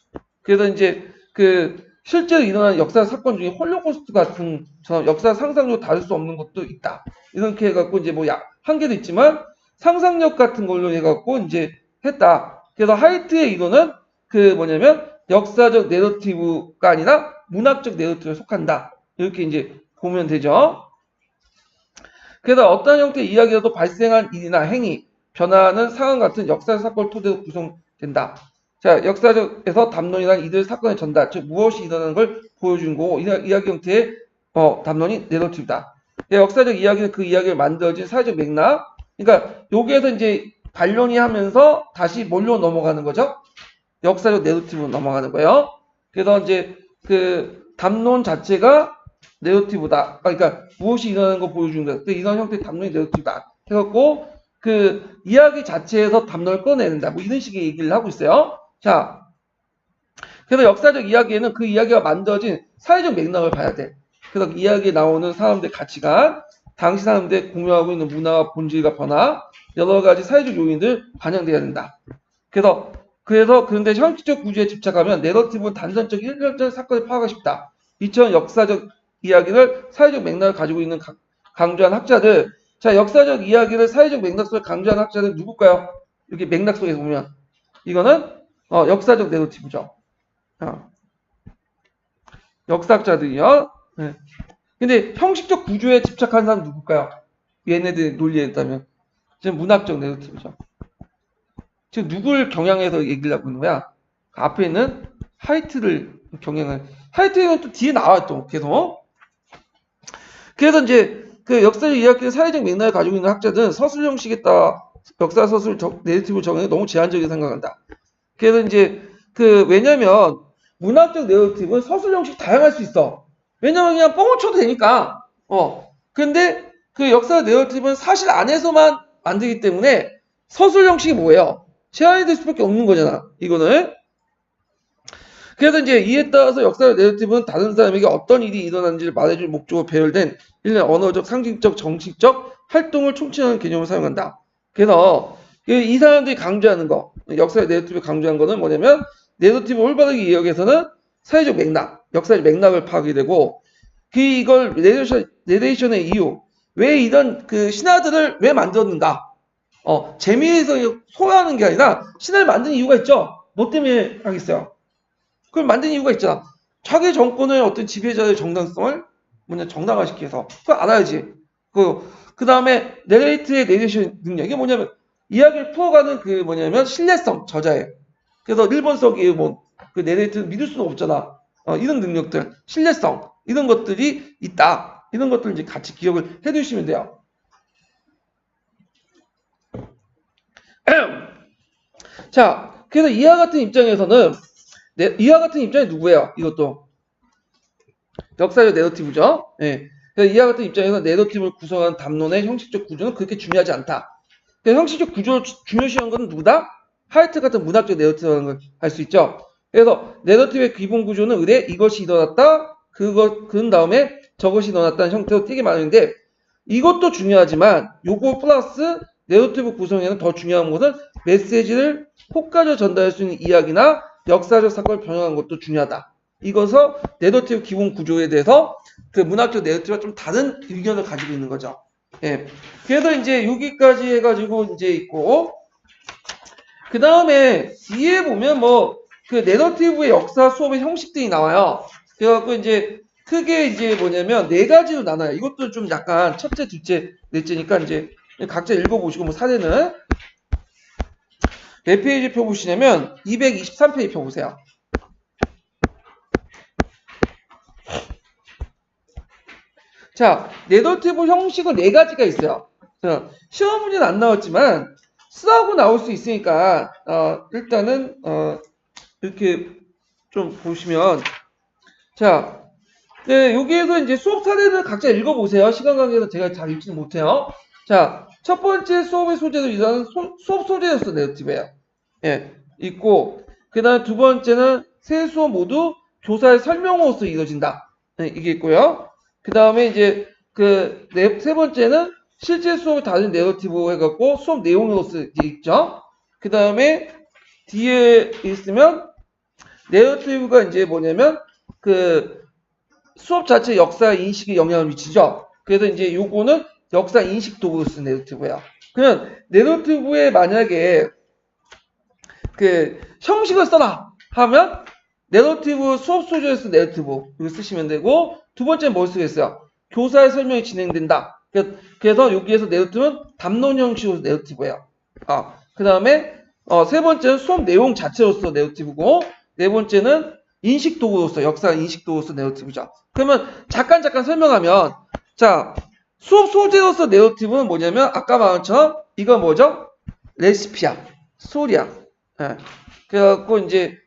그래서 이제 그 실제로 일어난 역사 사건 중에 홀로코스트 같은 역사 상상력으로 다룰 수 없는 것도 있다. 이렇게 해갖고 이제 뭐 한계도 있지만 상상력 같은 걸로 해갖고 이제 했다. 그래서 하이트의 이론은 그 뭐냐면 역사적 내러티브가 아니라 문학적 내러티브에 속한다. 이렇게 이제 보면 되죠. 그래서 어떤 형태의 이야기라도 발생한 일이나 행위, 변화하는 상황 같은 역사 사건을 토대로 구성된다. 자, 역사적에서 담론이란 이들 사건의 전달, 즉 무엇이 일어나는 걸 보여준 거고 이야기 형태의 담론이 내러티브다. 역사적 이야기는 그 이야기를 만들어진 사회적 맥락. 그러니까 여기에서 이제 반론이 하면서 다시 뭘로 넘어가는 거죠? 역사적 내러티브로 넘어가는 거예요. 그래서 이제 그 담론 자체가 내러티브다. 그러니까 무엇이 일어나는 걸 보여주는 거다. 이런 형태의 담론이 내러티브다. 해갖고 그 이야기 자체에서 담론을 꺼내는다. 뭐 이런 식의 얘기를 하고 있어요. 자, 그래서 역사적 이야기에는 그 이야기가 만들어진 사회적 맥락을 봐야 돼. 그래서 이야기에 나오는 사람들의 가치관, 당시 사람들이 공유하고 있는 문화와 본질과 변화, 여러 가지 사회적 요인들 반영돼야 된다. 그런데 형식적 구조에 집착하면 내러티브는 단선적 일련적 사건을 파악하고 싶다. 이처럼 역사적 이야기를 사회적 맥락을 가지고 있는 강조한 학자들, 자, 역사적 이야기를 사회적 맥락 속에 강조한 학자들 누굴까요? 이렇게 맥락 속에서 보면 이거는 역사적 내러티브죠. 역사학자들이요. 네. 근데 형식적 구조에 집착한 사람 누굴까요? 얘네들 논리에 따르면 지금 문학적 내러티브죠. 지금 누굴 경향해서 얘기를 하고 있는 거야? 앞에 있는 하이트를 경향을. 하이트는 또 뒤에 나와 또 계속. 그래서 이제 그 역사적 이야기의 사회적 맥락을 가지고 있는 학자들은 서술 형식에 따라 역사 서술 내러티브 정의가 너무 제한적이라고 생각한다. 그래서 이제 왜냐면 문학적 내러티브는 서술 형식 다양할 수 있어. 왜냐면 그냥 뻥을 쳐도 되니까. 근데 그 역사 내러티브는 사실 안에서만 만들기 때문에 서술 형식이 뭐예요? 제한이 될 수밖에 없는 거잖아. 이거는. 그래서 이제 이에 따라서 역사적 내러티브는 다른 사람에게 어떤 일이 일어났는지를 말해줄 목적으로 배열된 일련의 언어적, 상징적, 정식적 활동을 총칭하는 개념을 사용한다. 그래서 이 사람들이 강조하는 거, 역사적 내러티브를 강조한 거는 뭐냐면 내러티브 올바르게 이야기해서는 사회적 맥락, 역사적 맥락을 파악이 되고 이걸 내레이션의 이유, 왜 이런 그 신화들을 왜 만들었는가? 재미에서 소화하는 게 아니라 신화를 만든 이유가 있죠. 뭐 때문에 하겠어요? 그걸 만든 이유가 있잖아. 자기 정권의 어떤 지배자의 정당성을 정당화시키기 위해서. 그걸 알아야지. 그 다음에 내레이션 능력. 이게 뭐냐면 이야기를 풀어가는 신뢰성, 저자의. 그래서 일본석이 그 내레이트를 믿을 수는 없잖아. 이런 능력들, 신뢰성, 이런 것들이 있다. 이런 것들 이제 같이 기억을 해 두시면 돼요. 자, 그래서 이와 같은 입장에서는 이와 같은 입장이 누구예요? 이것도 역사적 내러티브죠. 예. 그래서 이와 같은 입장에서 내러티브를 구성하는 담론의 형식적 구조는 그렇게 중요하지 않다. 형식적 구조를 중요시한 것은 누구다? 하이트 같은 문학적 내러티브라는 걸 알 수 있죠. 그래서 내러티브의 기본 구조는 의뢰 이것이 일어났다. 그은 다음에 저것이 넣어놨다는 형태로 띄게 마련인데 이것도 중요하지만 요거 플러스 내러티브 구성에는 더 중요한 것은 메시지를 효과적으로 전달할 수 있는 이야기나 역사적 사건을 변형한 것도 중요하다. 이것서 내러티브 기본 구조에 대해서 그 문학적 내러티브가 좀 다른 의견을 가지고 있는 거죠. 예. 그래서 이제 여기까지 해가지고 이제 있고 그 다음에 뒤에 보면 뭐 그 내러티브의 역사 수업의 형식들이 나와요. 그래갖고 이제 크게 이제 뭐냐면 네 가지로 나눠요. 이것도 좀 약간 첫째, 둘째, 넷째니까 이제 각자 읽어보시고 뭐 사례는 몇 페이지 펴 보시냐면 223페이지 펴 보세요. 자, 내러티브 형식은 네 가지가 있어요. 시험 문제는 안 나왔지만 쓰라고 나올 수 있으니까 일단은 이렇게 좀 보시면 자, 네, 여기에서 이제 수업 사례를 각자 읽어보세요. 시간 관계에서 제가 잘 읽지는 못해요. 자, 첫 번째 수업의 소재도 이런 수업 소재였어 내러티브예요. 예, 있고 그 다음에 두 번째는 세 수업 모두 교사의 설명으로서 이루어진다. 네, 이게 있고요. 그 다음에 이제 세 번째는 실제 수업을 다룬 내러티브 해갖고 수업 내용으로서 있죠. 그 다음에 뒤에 있으면 내러티브가 이제 뭐냐면 그 수업 자체 역사 인식에 영향을 미치죠. 그래서 이제 요거는 역사 인식 도구로 쓰는 내러티브예요. 그러면 내러티브에 만약에 그 형식을 써라 하면 내러티브 수업 소재에서 내러티브 이거 쓰시면 되고 두 번째는 뭘 쓰겠어요? 교사의 설명이 진행된다. 그래서 여기에서 내러티브는 담론 형식으로 내러티브예요. 그 다음에 세 번째는 수업 내용 자체로서 내러티브고 네 번째는 인식 도구로서 역사 인식 도구로서 내러티브죠. 그러면 잠깐 설명하면 자 수업 소재로서 내러티브는 뭐냐면 아까 말한 것처럼 이건 뭐죠? 레시피야, 스토리야. 예. 그래갖고 이제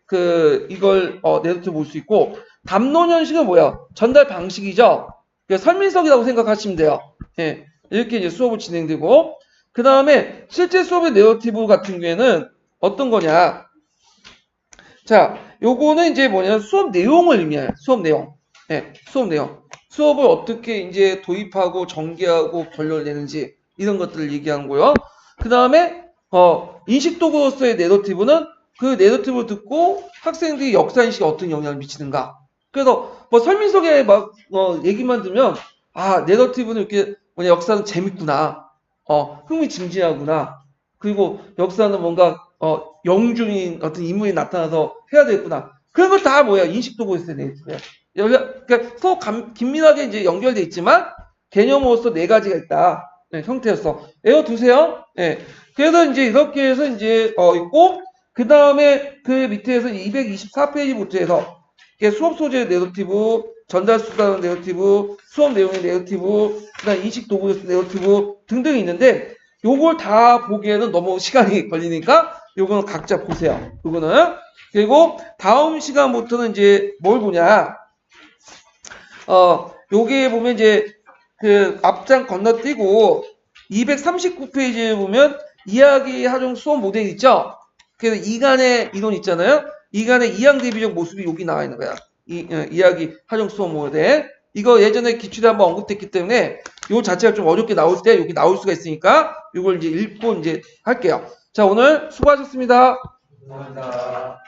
이걸 내러티브 볼 수 있고 담론 형식은 뭐야? 전달 방식이죠. 설민석이라고 생각하시면 돼요. 예. 이렇게 이제 수업을 진행되고 그 다음에 실제 수업의 내러티브 같은 경우에는 어떤 거냐? 자, 요거는 이제 뭐냐면 수업 내용을 의미해요. 수업 내용. 예, 수업 내용. 수업을 어떻게 이제 도입하고 전개하고 결론을 내는지 이런 것들을 얘기하는 거요. 그 다음에 인식 도구로서의 내러티브는 그 내러티브를 듣고 학생들이 역사 인식에 어떤 영향을 미치는가. 그래서 뭐 설민석의 막 얘기만 들으면 내러티브는 이렇게 뭐냐 역사는 재밌구나. 흥미진진하구나. 그리고 역사는 뭔가 영중인 어떤 인물이 나타나서 해야 되겠구나. 그런 거 다 뭐야? 인식도구에서 내러티브야. 그러니까 서로 긴밀하게 이제 연결돼 있지만 개념으로서 네 가지가 있다. 네, 형태였어. 외워두세요. 네. 그래서 이제 이렇게 해서 이제 있고 그 다음에 그 밑에서 224페이지부터 해서 수업 소재 내러티브, 전달 수단 내러티브, 수업 내용의 내러티브, 그다음 인식 도구에서 내러티브 등등이 있는데 요걸 다 보기에는 너무 시간이 걸리니까 요거는 각자 보세요. 요거는 그리고 다음 시간부터는 이제 뭘 보냐? 요게 보면 이제 그 앞장 건너뛰고 239페이지에 보면 이야기 활용 수업 모델 있죠? 그래서 이간의 이론 있잖아요. 이간의 이양 대비적 모습이 여기 나와 있는 거야. 이야기 활용 수업 모델. 이거 예전에 기출에 한번 언급됐기 때문에 요 자체가 좀 어렵게 나올 때 여기 나올 수가 있으니까 이걸 이제 읽고 이제 할게요. 자, 오늘 수고하셨습니다. 감사합니다.